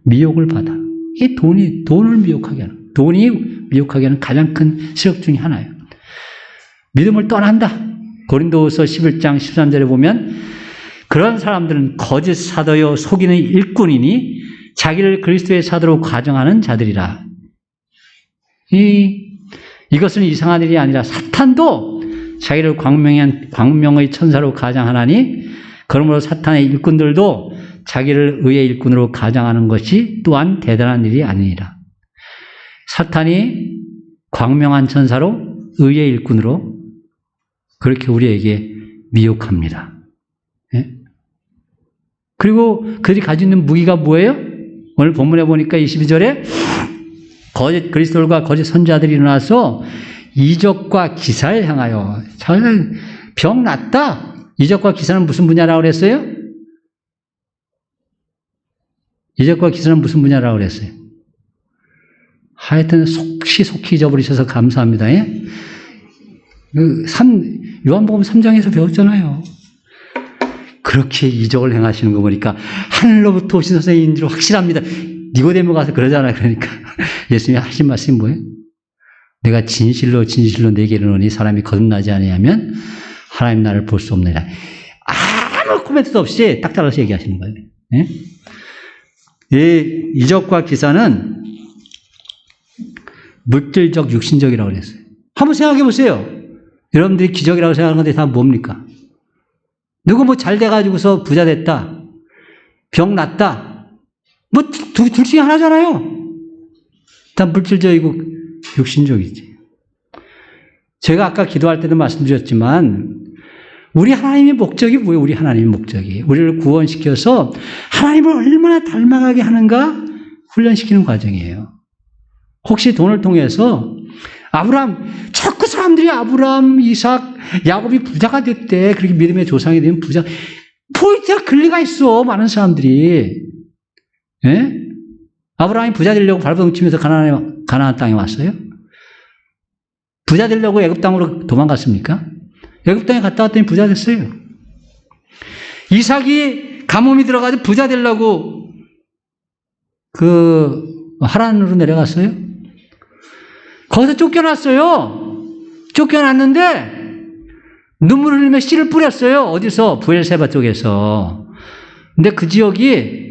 미혹을 받아. 이게 돈을 미혹하게 하는 돈이 미혹하게 하는 가장 큰 시력 중에 하나예요. 믿음을 떠난다. 고린도후서 11장 13절에 보면 그런 사람들은 거짓 사도요 속이는 일꾼이니 자기를 그리스도의 사도로 가정하는 자들이라. 이것은 이상한 일이 아니라 사탄도 자기를 광명의 천사로 가정하나니 그러므로 사탄의 일꾼들도 자기를 의의 일꾼으로 가정하는 것이 또한 대단한 일이 아니니라. 사탄이 광명한 천사로 의의 일꾼으로 그렇게 우리에게 미혹합니다. 예? 그리고 그들이 가지고 있는 무기가 뭐예요? 오늘 본문에 보니까 22절에 거짓 그리스도들과 거짓 선자들이 일어나서 이적과 기사를 향하여 병 낫다. 이적과 기사는 무슨 분야라고 그랬어요? 이적과 기사는 무슨 분야라고 그랬어요? 하여튼 속히 잊어버리셔서 감사합니다. 예? 요한복음 3장에서 배웠잖아요. 그렇게 이적을 행하시는 거 보니까 하늘로부터 오신 선생님인 줄 확실합니다. 니고데모 가서 그러잖아요. 그러니까 예수님이 하신 말씀이 뭐예요? 내가 진실로 내게 이르노니 사람이 거듭나지 아니하면 하나님 나라를 볼 수 없느니라. 아무 코멘트도 없이 딱 잘라서 얘기하시는 거예요. 예? 이 이적과 기사는 물질적, 육신적이라고 그랬어요. 한번 생각해 보세요. 여러분들이 기적이라고 생각하는 건데 다 뭡니까? 누구 뭐 잘 돼가지고서 부자 됐다. 병 났다. 뭐 둘 중에 하나잖아요. 다 물질적이고 육신적이지. 제가 아까 기도할 때도 말씀드렸지만 우리 하나님의 목적이 뭐예요? 우리 하나님의 목적이. 우리를 구원시켜서 하나님을 얼마나 닮아가게 하는가 훈련시키는 과정이에요. 혹시 돈을 통해서 자꾸 사람들이 아브라함, 이삭, 야곱이 부자가 됐대. 그렇게 믿음의 조상이 되면 부자. 포인트가 근리가 있어. 많은 사람들이. 예? 아브라함이 부자 되려고 발버둥치면서 가나안 땅에 왔어요? 부자 되려고 애굽 땅으로 도망갔습니까? 애굽 땅에 갔다 왔더니 부자 됐어요. 이삭이 가뭄이 들어가서 부자 되려고 하란으로 내려갔어요? 거기서 쫓겨났어요. 쫓겨났는데 눈물을 흘리며 씨를 뿌렸어요. 어디서? 부엘세바 쪽에서. 근데 그 지역이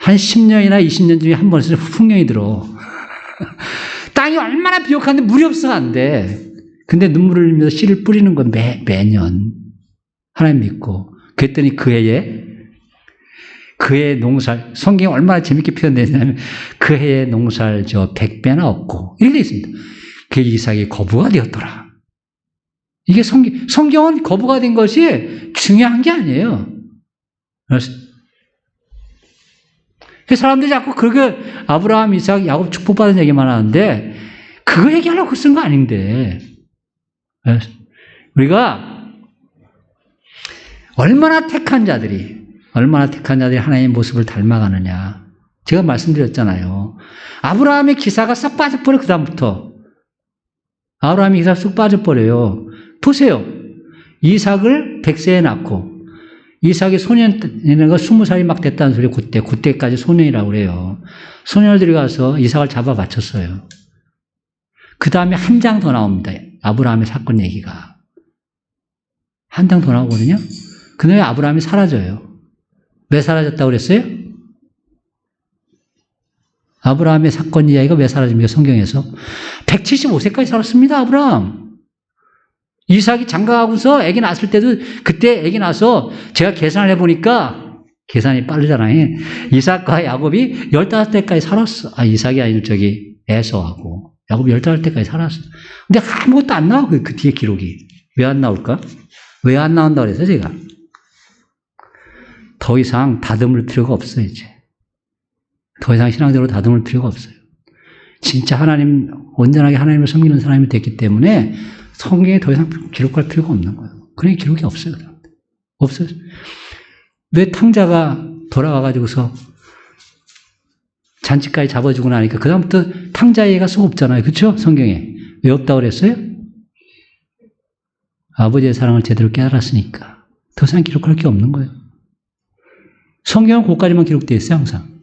한 10년이나 20년 중에 한 번씩 풍년이 들어. 땅이 얼마나 비옥한데 물이 없어 안 돼. 근데 눈물을 흘리면서 씨를 뿌리는 건 매년 하나님 믿고. 그랬더니 그 해의 농살, 성경이 얼마나 재밌게 표현되냐면 그 해의 농살 100배나 얻고 이렇게 되어 있습니다. 그 이삭이 거부가 되었더라. 이게 성경은 거부가 된 것이 중요한 게 아니에요. 사람들이 자꾸 그렇게 아브라함, 이삭, 야곱 축복받은 얘기만 하는데 그거 얘기하려고 쓴 거 아닌데 우리가 얼마나 택한 자들이 하나님의 모습을 닮아가느냐. 제가 말씀드렸잖아요. 아브라함의 기사가 싹 빠져버려. 그 다음부터 아브라함의 기사가 쑥 빠져버려요. 보세요. 이삭을 100세에 낳고 이삭이 소년 되는 거 20살이 막 됐다는 소리. 그때까지 소년이라고 그래요. 소년을 들여가서 이삭을 잡아 바쳤어요. 그 다음에 한 장 더 나옵니다. 아브라함의 사건 얘기가. 한 장 더 나오거든요. 그 다음에 아브라함이 사라져요. 왜 사라졌다고 그랬어요? 아브라함의 사건 이야기가 왜 사라집니까? 성경에서. 175세까지 살았습니다. 아브라함. 이삭이 장가가고서 아기 낳았을 때도 그때 아기 낳아서 제가 계산을 해보니까 계산이 빠르잖아요. 이삭과 야곱이 15대까지 살았어. 이삭이 아니고 에서하고 야곱이 15대까지 살았어. 근데 아무것도 안 나와. 그 뒤에 기록이. 왜 안 나올까? 왜 안 나온다고 그랬어요, 제가? 더 이상 다듬을 필요가 없어요, 이제. 더 이상 신앙적으로 다듬을 필요가 없어요. 진짜 온전하게 하나님을 섬기는 사람이 됐기 때문에 성경에 더 이상 기록할 필요가 없는 거예요. 그러니 기록이 없어요. 없어요. 왜 탕자가 돌아와가지고서 잔치까지 잡아주고 나니까 그다음부터 탕자 얘기가 쏙 없잖아요. 그렇죠? 성경에. 왜 없다고 그랬어요? 아버지의 사랑을 제대로 깨달았으니까. 더 이상 기록할 게 없는 거예요. 성경은 그것까지만 기록되어 있어요. 항상.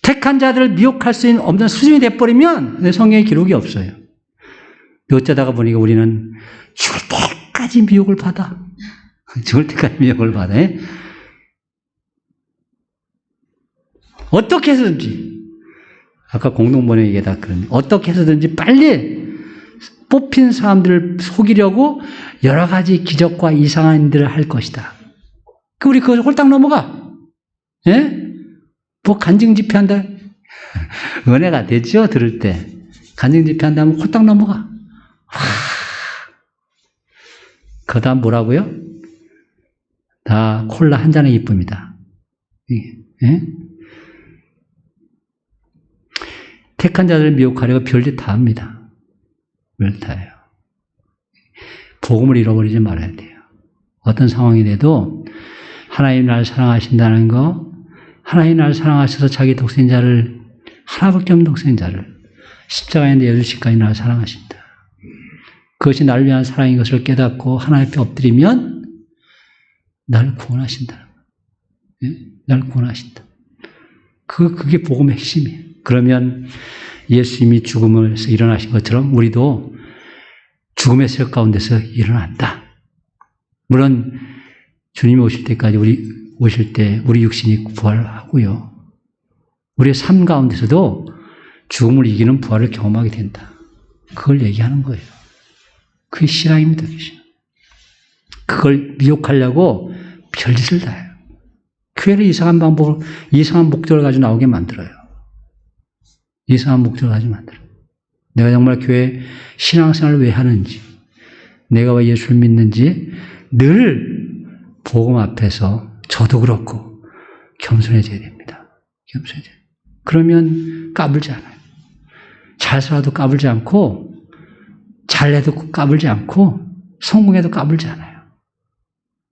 택한 자들을 미혹할 수 있는 없는 수준이 돼버리면 성경에 기록이 없어요. 어쩌다가 보니까 우리는 죽을 때까지 미혹을 받아. 죽을 때까지 미혹을 받아. 어떻게 해서든지. 아까 공동번역 얘기다 그러네. 어떻게 해서든지 빨리 뽑힌 사람들을 속이려고 여러 가지 기적과 이상한 일들을 할 것이다. 우리 그거 홀딱 넘어가. 예? 뭐 간증 집회한다. 은혜가 되죠, 들을 때. 간증 집회한다면 홀딱 넘어가. 그 다음 뭐라고요? 다 콜라 한 잔의 기쁨이다. 예? 택한 자들을 미혹하려고 별짓 다 합니다. 별짓 다 해요. 복음을 잃어버리지 말아야 돼요. 어떤 상황이 돼도 하나님 나를 사랑하신다는 거, 하나님 나를 사랑하셔서 자기 독생자를, 하나밖에 없는 독생자를 십자가에 내어주시기까지 나를 사랑하신다. 그것이 나를 위한 사랑인 것을 깨닫고 하나님 앞에 엎드리면 나를 구원하신다. 예? 나를 구원하신다. 그게 복음의 핵심이에요. 그러면 예수님이 죽음에서 일어나신 것처럼 우리도 죽음의 세력 가운데서 일어난다. 물론 주님이 오실 때까지 우리 육신이 부활하고요. 우리의 삶 가운데서도 죽음을 이기는 부활을 경험하게 된다. 그걸 얘기하는 거예요. 그게 신앙입니다. 그걸 미혹하려고 별짓을 다 해요. 교회를 이상한 목적을 가지고 나오게 만들어요. 이상한 목적을 가지고 만들어요. 내가 정말 교회 신앙생활을 왜 하는지, 내가 왜 예수를 믿는지 늘 복음 앞에서 저도 그렇고 겸손해져야 됩니다. 겸손해져야 돼요. 그러면 까불지 않아요. 잘 살아도 까불지 않고, 잘해도 까불지 않고, 성공해도 까불지 않아요.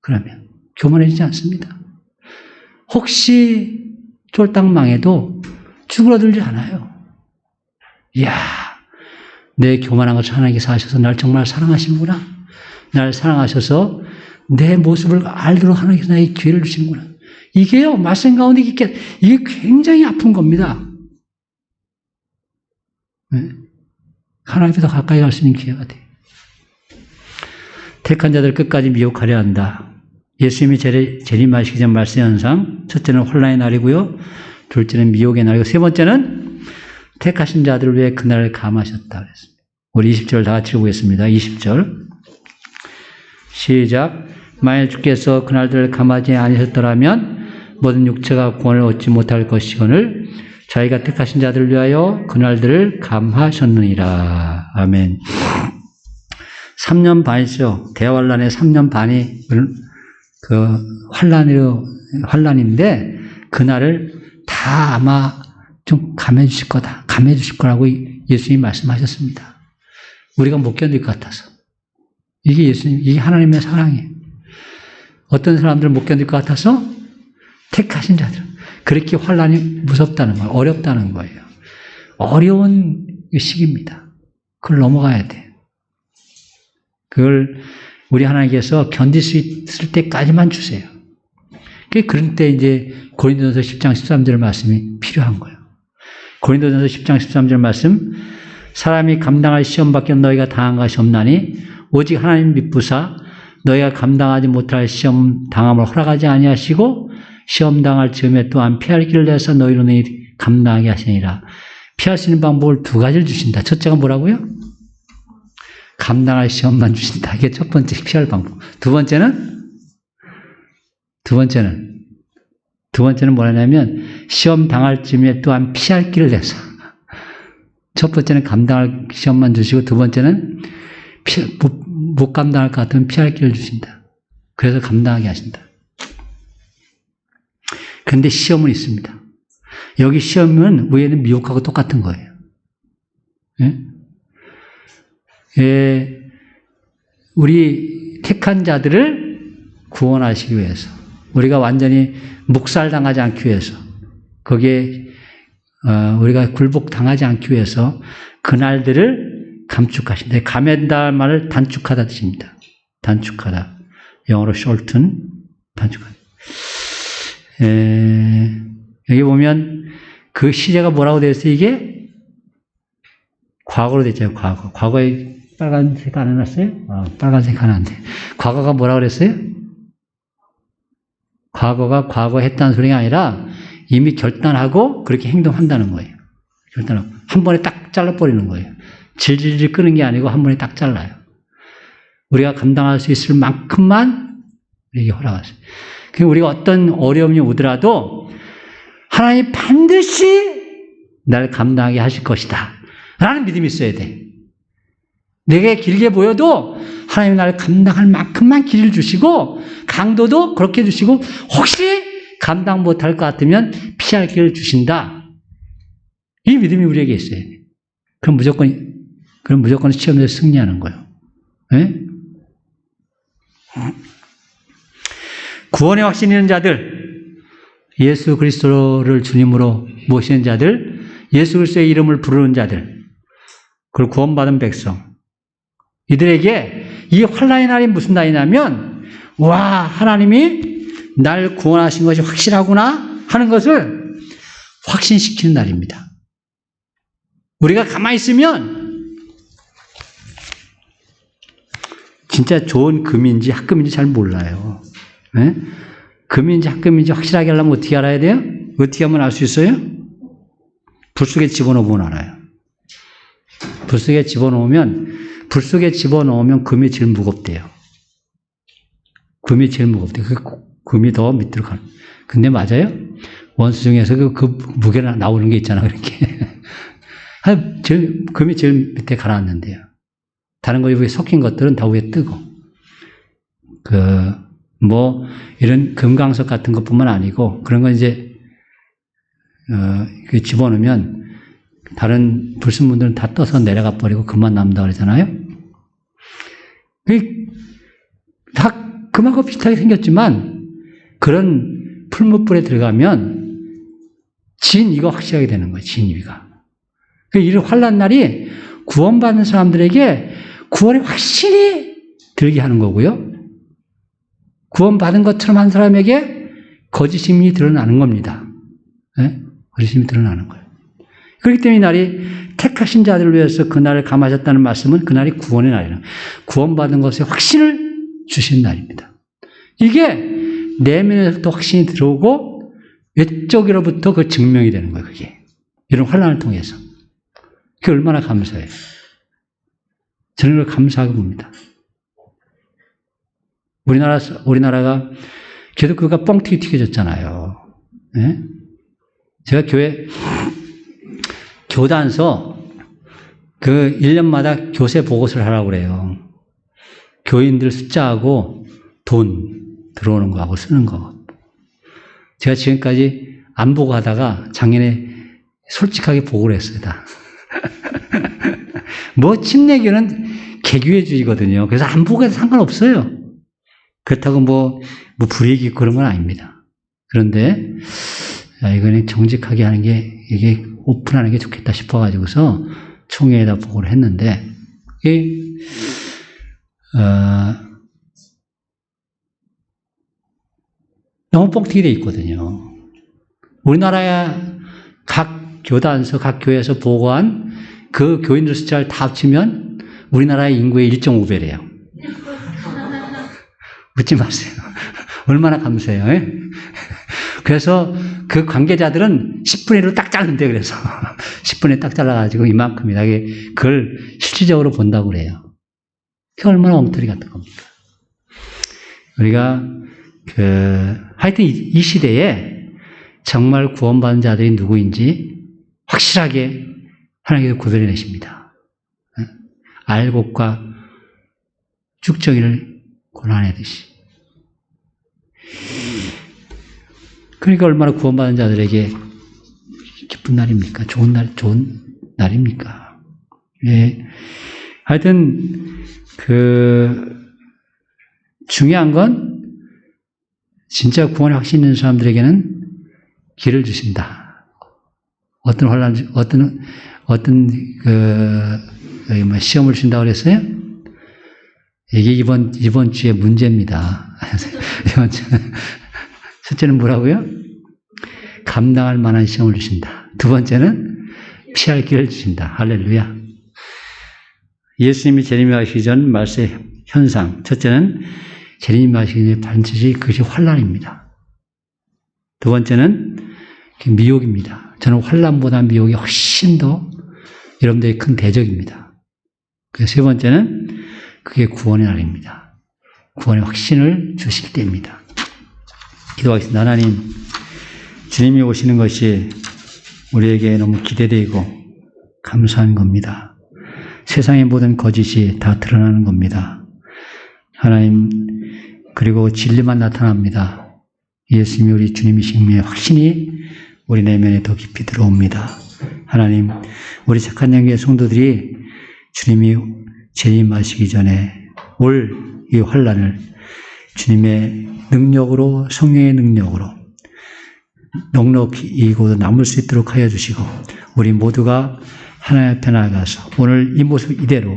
그러면 교만해지지 않습니다. 혹시 쫄딱 망해도 쭈그러들지 않아요. 이야, 내 교만한 것을 하나님께서 하셔서 날 정말 사랑하시는구나. 날 사랑하셔서 내 모습을 알도록 하나님께서 나에게 기회를 주시는구나. 이게요, 말씀 가운데 이게 굉장히 아픈 겁니다. 네? 하나님 앞에 더 가까이 갈 수 있는 기회가 돼요. 택한 자들 끝까지 미혹하려 한다. 예수님이 재림하시기 전 말씀 현상, 첫째는 혼란의 날이고요. 둘째는 미혹의 날이고, 세 번째는 택하신 자들을 위해 그날을 감하셨다 그랬습니다. 우리 20절 다 같이 보겠습니다. 20절 시작. 만일 주께서 그날들을 감하지 아니하셨더라면 모든 육체가 구원을 얻지 못할 것이거늘 자기가 택하신 자들을 위하여 그날들을 감하셨느니라. 아멘. 3년 반이죠. 대환란의 3년 반이 환란인데 그날을 다 아마 좀 감해 주실 거다. 감해 주실 거라고 예수님이 말씀하셨습니다. 우리가 못 견딜 것 같아서. 이게 하나님의 사랑이에요. 어떤 사람들은 못 견딜 것 같아서 택하신 자들. 그렇게 환란이 무섭다는 거예요. 어렵다는 거예요. 어려운 시기입니다. 그걸 넘어가야 돼. 그걸 우리 하나님께서 견딜 수 있을 때까지만 주세요. 그런 때 이제 고린도전서 10장 13절 말씀이 필요한 거예요. 고린도전서 10장 13절 말씀, 사람이 감당할 시험밖에 너희가 당한 것이 없나니 오직 하나님 믿부사 너희가 감당하지 못할 시험 당함을 허락하지 아니하시고 시험 당할 즈음에 또한 피할 길을 내서 너희로 감당하게 하시니라. 피할 수 있는 방법을 두 가지를 주신다. 첫째가 뭐라고요? 감당할 시험만 주신다. 이게 첫 번째 피할 방법. 두 번째는 뭐냐면 시험 당할 쯤에 또한 피할 길을 내서 첫 번째는 감당할 시험만 주시고 두 번째는 못 감당할 것 같으면 피할 길을 주신다. 그래서 감당하게 하신다. 그런데 시험은 있습니다. 여기 시험은 위에는 미혹하고 똑같은 거예요. 예? 예, 우리 택한 자들을 구원하시기 위해서 우리가 완전히 묵살당하지 않기 위해서 거기에 우리가 굴복당하지 않기 위해서 그날들을 감축하신다. 감한다 말을 단축하다 뜻입니다. 단축하다. 영어로 shorten, 단축하다. 여기 보면 그 시제가 뭐라고 되어 있어요? 이게 과거로 됐죠. 과거에 빨간색 안 해놨어요? 빨간색 하나 안 돼. 과거가 뭐라고 그랬어요? 과거가 과거 했다는 소리가 아니라 이미 결단하고 그렇게 행동한다는 거예요. 결단하고 한 번에 딱 잘라버리는 거예요. 질질질 끄는 게 아니고 한 번에 딱 잘라요. 우리가 감당할 수 있을 만큼만 우리에게 허락하세요. 그러니까 우리가 어떤 어려움이 오더라도 하나님이 반드시 날 감당하게 하실 것이다 라는 믿음이 있어야 돼. 내게 길게 보여도 하나님이 나를 감당할 만큼만 길을 주시고 강도도 그렇게 주시고 혹시 감당 못할 것 같으면 피할 길을 주신다. 이 믿음이 우리에게 있어야 돼. 그럼 무조건 시험에서 승리하는 거예요. 네? 구원의 확신 있는 자들, 예수 그리스도를 주님으로 모시는 자들, 예수 그리스도의 이름을 부르는 자들, 그리고 구원받은 백성, 이들에게 이 환난의 날이 무슨 날이냐면 와, 하나님이 날 구원하신 것이 확실하구나 하는 것을 확신시키는 날입니다. 우리가 가만히 있으면 진짜 좋은 금인지 학금인지 잘 몰라요. 네? 금인지 학금인지 확실하게 하려면 어떻게 알아야 돼요? 어떻게 하면 알 수 있어요? 불 속에 집어넣으면 알아요. 불 속에 집어넣으면 금이 제일 무겁대요. 금이 제일 무겁대요. 금이 더 밑으로 가는. 근데 맞아요? 원수 중에서 그 무게가 나오는 게 있잖아, 그렇게. 금이 제일 밑에 가라앉는데요. 다른 거 위에 섞인 것들은 다 위에 뜨고. 이런 금강석 같은 것뿐만 아니고, 그런 건 이제, 집어넣으면 다른 불순물들은 다 떠서 내려가 버리고 금만 남는다 그러잖아요. 다 금하고 비슷하게 생겼지만, 그런 풀무불에 들어가면 진위가 확실하게 되는 거예요. 진위가. 이런 환난 날이 구원받는 사람들에게 구원이 확실히 들게 하는 거고요. 구원받은 것처럼 한 사람에게 거짓임이 드러나는 겁니다. 네? 거짓임이 드러나는 거예요. 그렇기 때문에 이 날이 택하신 자들을 위해서 그날을 감하셨다는 말씀은 그날이 구원의 날이에요. 구원받은 것에 확신을 주신 날입니다. 이게 내면에서부터 확신이 들어오고 외적으로부터 그 증명이 되는 거예요. 그게. 이런 환난을 통해서. 그게 얼마나 감사해요. 저는 그걸 감사하게 봅니다. 우리나라가 기독교가 뻥튀기 튀겨졌잖아요. 네? 제가 교단서 1년마다 교세 보고서를 하라고 그래요. 교인들 숫자하고 돈 들어오는 거하고 쓰는 거. 제가 지금까지 안 보고 하다가 작년에 솔직하게 보고를 했어요, 다. 침례교는 개교회주의거든요. 그래서 안 보고 해도 상관없어요. 그렇다고 불이익이 있고 그런 건 아닙니다. 그런데, 이거는 정직하게 하는 게, 이게 오픈하는 게 좋겠다 싶어가지고서 총회에다 보고를 했는데, 너무 뻥튀기 돼 있거든요. 우리나라의 각 교단서, 각 교회에서 보고한 그 교인들 숫자를 다 합치면 우리나라의 인구의 1.5배래요. 묻지 마세요. 얼마나 감사해요. 예? 그래서 그 관계자들은 10분의 1로 딱 자른대, 그래서. 10분의 1 딱 잘라가지고 이만큼이다. 그걸 실질적으로 본다고 그래요. 그게 얼마나 엉터리 같은 겁니까? 우리가 하여튼 이 시대에 정말 구원받은 자들이 누구인지 확실하게 하나님께서 구별해내십니다. 알곡과 쭉정이를 고난하듯이. 그러니까 얼마나 구원받은 자들에게 기쁜 날입니까? 좋은 날입니까? 예. 하여튼, 중요한 건, 진짜 구원의 확신 있는 사람들에게는 길을 주신다. 어떤 혼란, 시험을 주신다고 그랬어요? 이게 이번 주의 문제입니다. 이번 주. 첫째는 뭐라고요? 감당할 만한 시험을 주신다. 두 번째는 피할 길을 주신다. 할렐루야. 예수님이 재림하시기 전 말세 현상. 첫째는 재림하시기 전에 반드시 그것이 환난입니다. 두 번째는 미혹입니다. 저는 환난보다 미혹이 훨씬 더 여러분들의 큰 대적입니다. 세 번째는 그게 구원의 날입니다. 구원의 확신을 주실 때입니다. 기도하겠습니다. 하나님, 주님이 오시는 것이 우리에게 너무 기대되고 감사한 겁니다. 세상의 모든 거짓이 다 드러나는 겁니다. 하나님, 그리고 진리만 나타납니다. 예수님이 우리 주님이심의 확신이 우리 내면에 더 깊이 들어옵니다. 하나님, 우리 착한 영계의 성도들이 주님이 재림하시기 전에 올 이 환난을 주님의 능력으로, 성령의 능력으로 넉넉히 이기고 남을 수 있도록 하여 주시고, 우리 모두가 하나님 앞에 나아가서 오늘 이 모습 이대로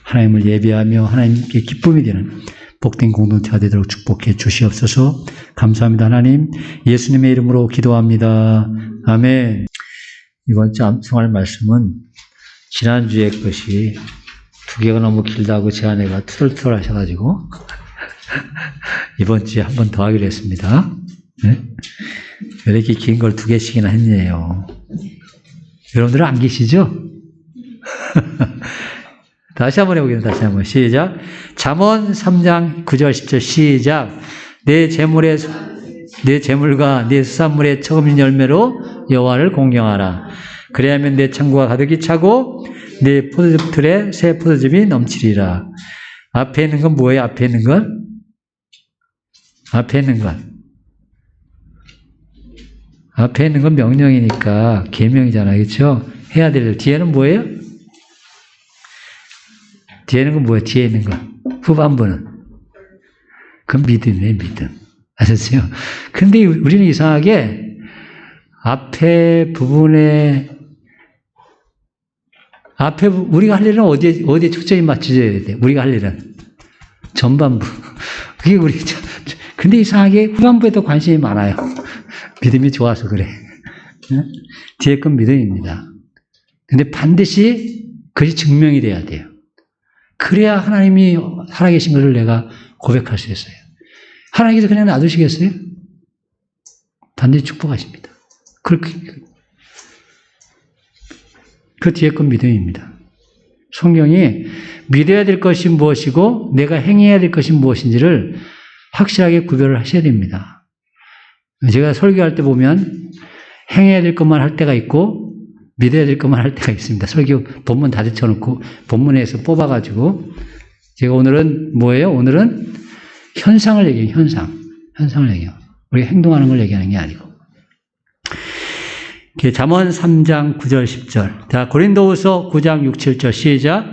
하나님을 예배하며 하나님께 기쁨이 되는 복된 공동체가 되도록 축복해 주시옵소서. 감사합니다. 하나님, 예수님의 이름으로 기도합니다. 아멘. 이번 주 암송할 말씀은 지난주에 것이 두 개가 너무 길다고 제 아내가 투덜투덜 하셔가지고 이번 주에 한 번 더 하기로 했습니다. 네? 왜 이렇게 긴 걸 두 개씩이나 했네요. 여러분들은 안 계시죠? 다시 한번 해보겠습니다. 다시 한번 시작. 잠언 3장 9절 10절 시작. 내 재물과 내 수산물의 처음 열매로 여호와를 공경하라. 그래야면 내 창고가 가득히 차고 내 포도즙 틀에 새 포도즙이 넘치리라. 앞에 있는 건 뭐예요? 앞에 있는 건? 앞에 있는 건? 앞에 있는 건 명령이니까 계명이잖아요. 그렇죠? 해야 될 일. 뒤에는 뭐예요? 뒤에는 건 뭐예요? 뒤에 있는 건? 후반부는? 그건 믿음이에요. 믿음. 아셨어요? 근데 우리는 이상하게 앞에 부분에 우리가 할 일은 어디에 초점이 맞춰져야 돼? 우리가 할 일은 전반부. 그게 근데 이상하게 후반부에 더 관심이 많아요. 믿음이 좋아서 그래. 뒤에 건 믿음입니다. 근데 반드시 그것이 증명이 돼야 돼요. 그래야 하나님이 살아계신 것을 내가 고백할 수 있어요. 하나님께서 그냥 놔두시겠어요? 반드시 축복하십니다. 그 뒤에 건 믿음입니다. 성경이 믿어야 될 것이 무엇이고 내가 행해야 될 것이 무엇인지를 확실하게 구별을 하셔야 됩니다. 제가 설교할 때 보면 행해야 될 것만 할 때가 있고 믿어야 될 것만 할 때가 있습니다. 설교 본문 다 제쳐놓고 본문에서 뽑아가지고 제가 오늘은 뭐예요? 오늘은 현상을 얘기해요. 현상을 얘기해요. 우리가 행동하는 걸 얘기하는 게 아니고. 잠언 3장 9절 10절. 자, 고린도후서 9장 6, 7절 시작.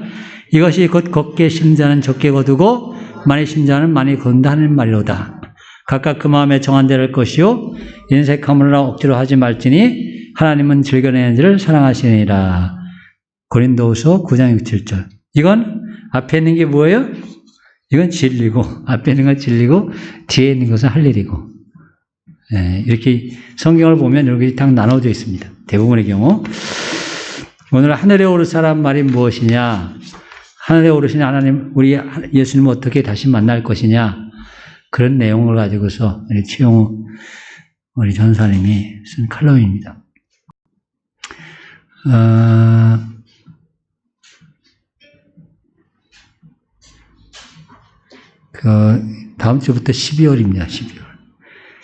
이것이 곧 걷게 심자는 적게 거두고 많이 심자는 많이 거둔다 하는 말이로다. 각각 그 마음에 정한 대로 할 것이요 인색함으로 억지로 하지 말지니 하나님은 즐겨내는 자를 사랑하시니라. 고린도후서 9장 6, 7절. 이건 앞에 있는 게 뭐예요? 이건 진리고 앞에 있는 건 진리고 뒤에 있는 것은 할 일이고. 네, 이렇게 성경을 보면 이렇게 딱 나눠져 있습니다. 대부분의 경우. 오늘 하늘에 오를 사람 말이 무엇이냐? 하늘에 오르신 하나님, 우리 예수님을 어떻게 다시 만날 것이냐? 그런 내용을 가지고서 우리 최용우 우리 전사님이 쓴 칼럼입니다. 다음 주부터 12월입니다.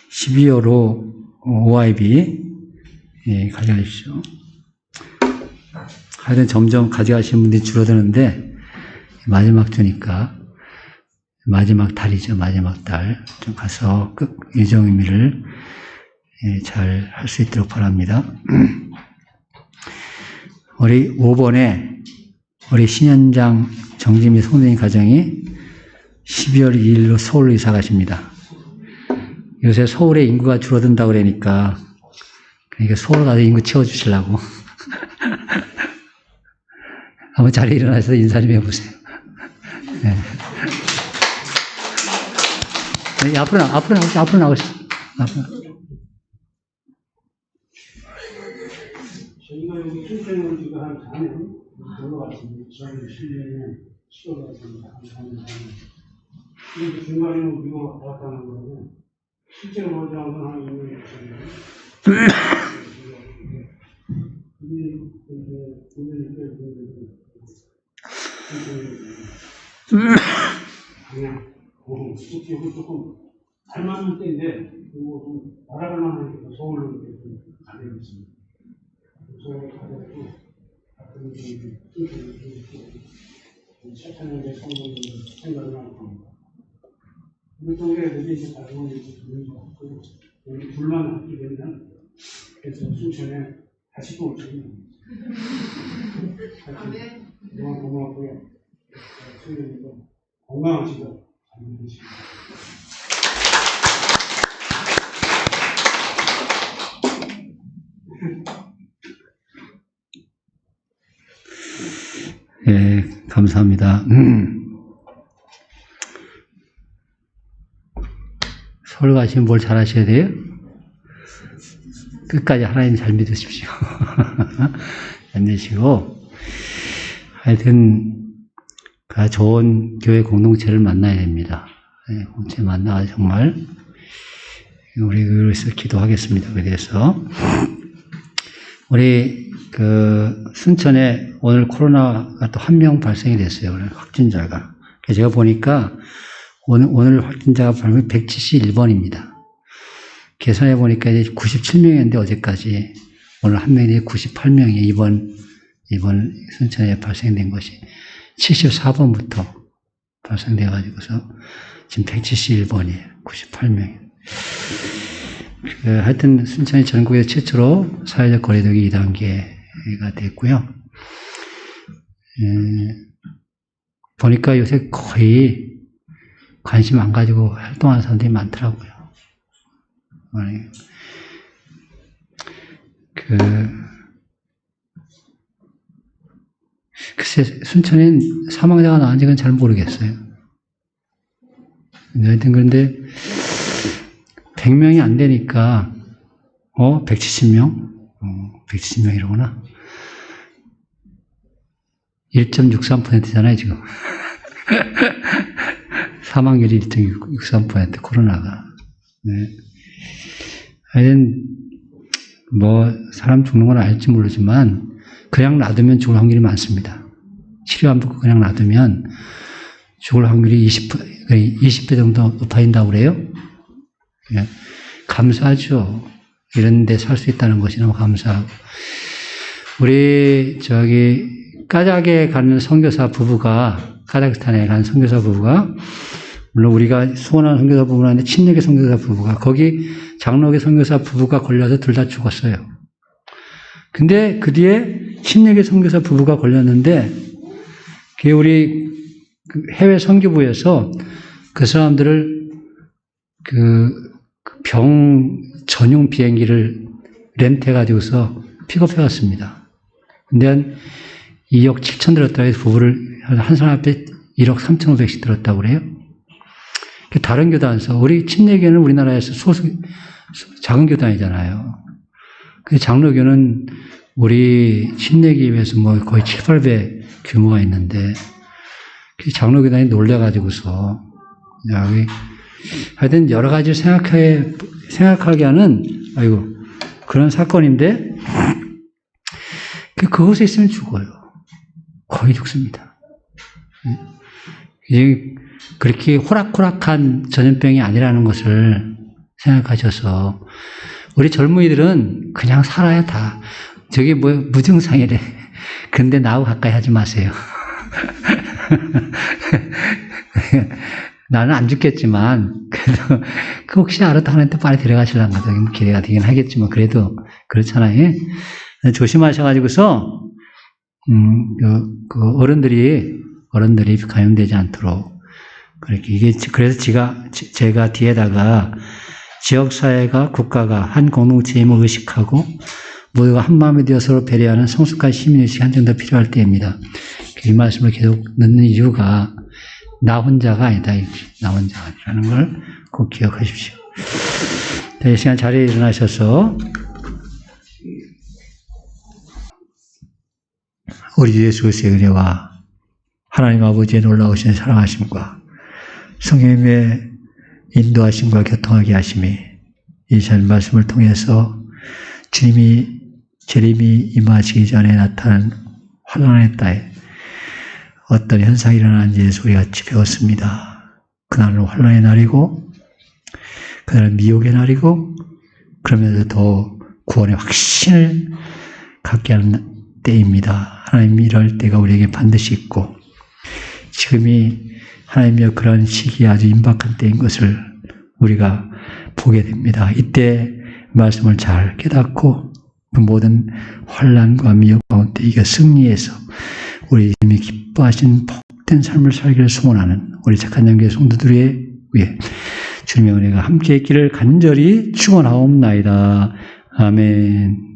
12월로 OIB 가져가 주십시오. 하여튼 점점 가져가시는 분들이 줄어드는데 마지막 주니까 마지막 달이죠. 마지막 달 좀 가서 예정 의미를 잘 할 수 있도록 바랍니다. 우리 5번에 우리 신현장 정지미 송대인 가정이 12월 2일로 서울로 이사 가십니다. 요새 서울에 인구가 줄어든다고 그러니까 서울 가서 인구 채워주시려고 한번 자리에 일어나서 인사 좀 해보세요. 네. 네, 앞으로 나오시죠. 저희가 여기 춘천을 지금 한 4년 들어왔습니다. 저희 실내에 치워봤습니다. 한 4년. 근데 중간에는 우리가 왔다는 거고, 실제로 어디 한번 한 2년 됐습니다. 그냥, 여기 조금 닮았는 때인데, 좀 날아갈 만한 서울로 이렇게 가게 됐습니다. 서울에 가가지고, 가끔 차차하게 성공을 생각을 할 겁니다. 우리 동네 애들이 이제 가지고 있는 것 같고, 여기 둘만 남게 되면, 그래서 순천에 다시 또 오시면 됩니다. 너무 고맙고요. 선생님도 건강하시고, 잘 되시고. 예, 감사합니다. 서울 가시면 뭘 잘하셔야 돼요? 끝까지 하나님 잘 믿으십시오. 잘 믿으시고, 하여튼, 좋은 교회 공동체를 만나야 됩니다. 예, 공동체 만나서 정말, 우리 그래서 기도하겠습니다. 그래서, 우리, 순천에 오늘 코로나가 또 한 명 발생이 됐어요. 오늘 확진자가. 제가 보니까 오늘 확진자가 발생 171번입니다. 계산해 보니까 이제 97명이었는데 어제까지 오늘 한 명이 98명이 이번 순천에 발생된 것이 74번부터 발생돼 가지고서 지금 171번이에요. 98명이. 하여튼 순천이 전국에 최초로 사회적 거리두기 2단계가 됐고요. 보니까 요새 거의 관심 안 가지고 활동하는 사람들이 많더라고요. 글쎄, 순천에 사망자가 나온지는 잘 모르겠어요. 하여튼 그런데 100명이 안 되니까 170명? 170명이라구나. 1.63%잖아요, 지금. 사망률이 1.63% 코로나가. 네. 하여튼 사람 죽는 건 알지 모르지만 그냥 놔두면 죽을 확률이 많습니다. 치료 안 받고 그냥 놔두면 죽을 확률이 20배 정도 높아진다고 그래요. 예. 감사하죠. 이런 데 살 수 있다는 것이 너무 감사하고. 우리 까자흐에 가는 선교사 부부가, 카자흐스탄에 간 선교사 부부가, 물론 우리가 소원하는 선교사 부부는 아닌데 친례계 선교사 부부가, 거기 장로계 선교사 부부가 걸려서 둘 다 죽었어요. 근데 그 뒤에 친례계 선교사 부부가 걸렸는데, 그게 우리 해외 선교부에서 그 사람들을 병 전용 비행기를 렌트해가지고서 픽업해왔습니다. 근데 한 2억 7천 들었다고 해서 부부를 한 사람 앞에 1억 3,500씩 들었다고 그래요. 다른 교단에서, 우리 친례교는 우리나라에서 작은 교단이잖아요. 그 장로교는 우리 친례교에 비해서 거의 7, 8배 규모가 있는데, 그 장로교단이 놀래가지고서, 하여튼 여러 가지를 생각하게 하는, 그런 사건인데, 그곳에 있으면 죽어요. 거의 죽습니다. 그렇게 호락호락한 전염병이 아니라는 것을 생각하셔서 우리 젊은이들은 그냥 살아야 다. 저게 뭐 무증상이래. 근데 나하고 가까이 하지 마세요. 나는 안 죽겠지만 그래도 그 혹시 알았다 하는데 빨리 데려가시려는 것도 기대가 되긴 하겠지만 그래도 그렇잖아요. 조심하셔가지고서 그 어른들이 감염되지 않도록 그렇게 이게 그래서 제가 뒤에다가 지역사회가 국가가 한 공동체임을 뭐 의식하고 모두가 한 마음이 되어 서로 배려하는 성숙한 시민의식이 한층 더 필요할 때입니다. 이 말씀을 계속 넣는 이유가 나 혼자가 아니다. 나 혼자가 아니라는 걸 꼭 기억하십시오. 이 시간 자리에 일어나셔서 우리 주 예수 그리스도의 은혜와 하나님 아버지의 놀라우신 사랑하심과 성령님의 인도하심과 교통하게 하심이 이 시간 말씀을 통해서 주님이 재림이 임하시기 전에 나타난 환난의 때에 어떤 현상이 일어나는지에서 우리가 같이 배웠습니다. 그날은 환난의 날이고 그날은 미혹의 날이고 그러면서 더 구원의 확신을 갖게 하는 때입니다. 하나님이 이럴 때가 우리에게 반드시 있고 지금이 하나님의 그런 시기에 아주 임박한 때인 것을 우리가 보게 됩니다. 이때 말씀을 잘 깨닫고 그 모든 환난과 미혹 가운데 이겨 승리해서 우리 주님이 기뻐하신 복된 삶을 살기를 소원하는 우리 착한 영계 성도들의 위해 주님의 은혜가 함께 있기를 간절히 축원하옵나이다. 아멘.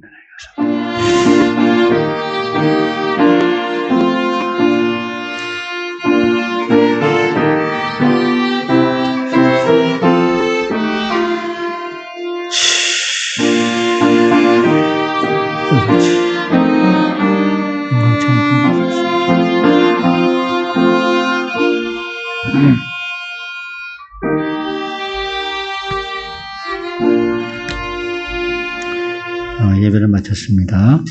예배를 마쳤습니다.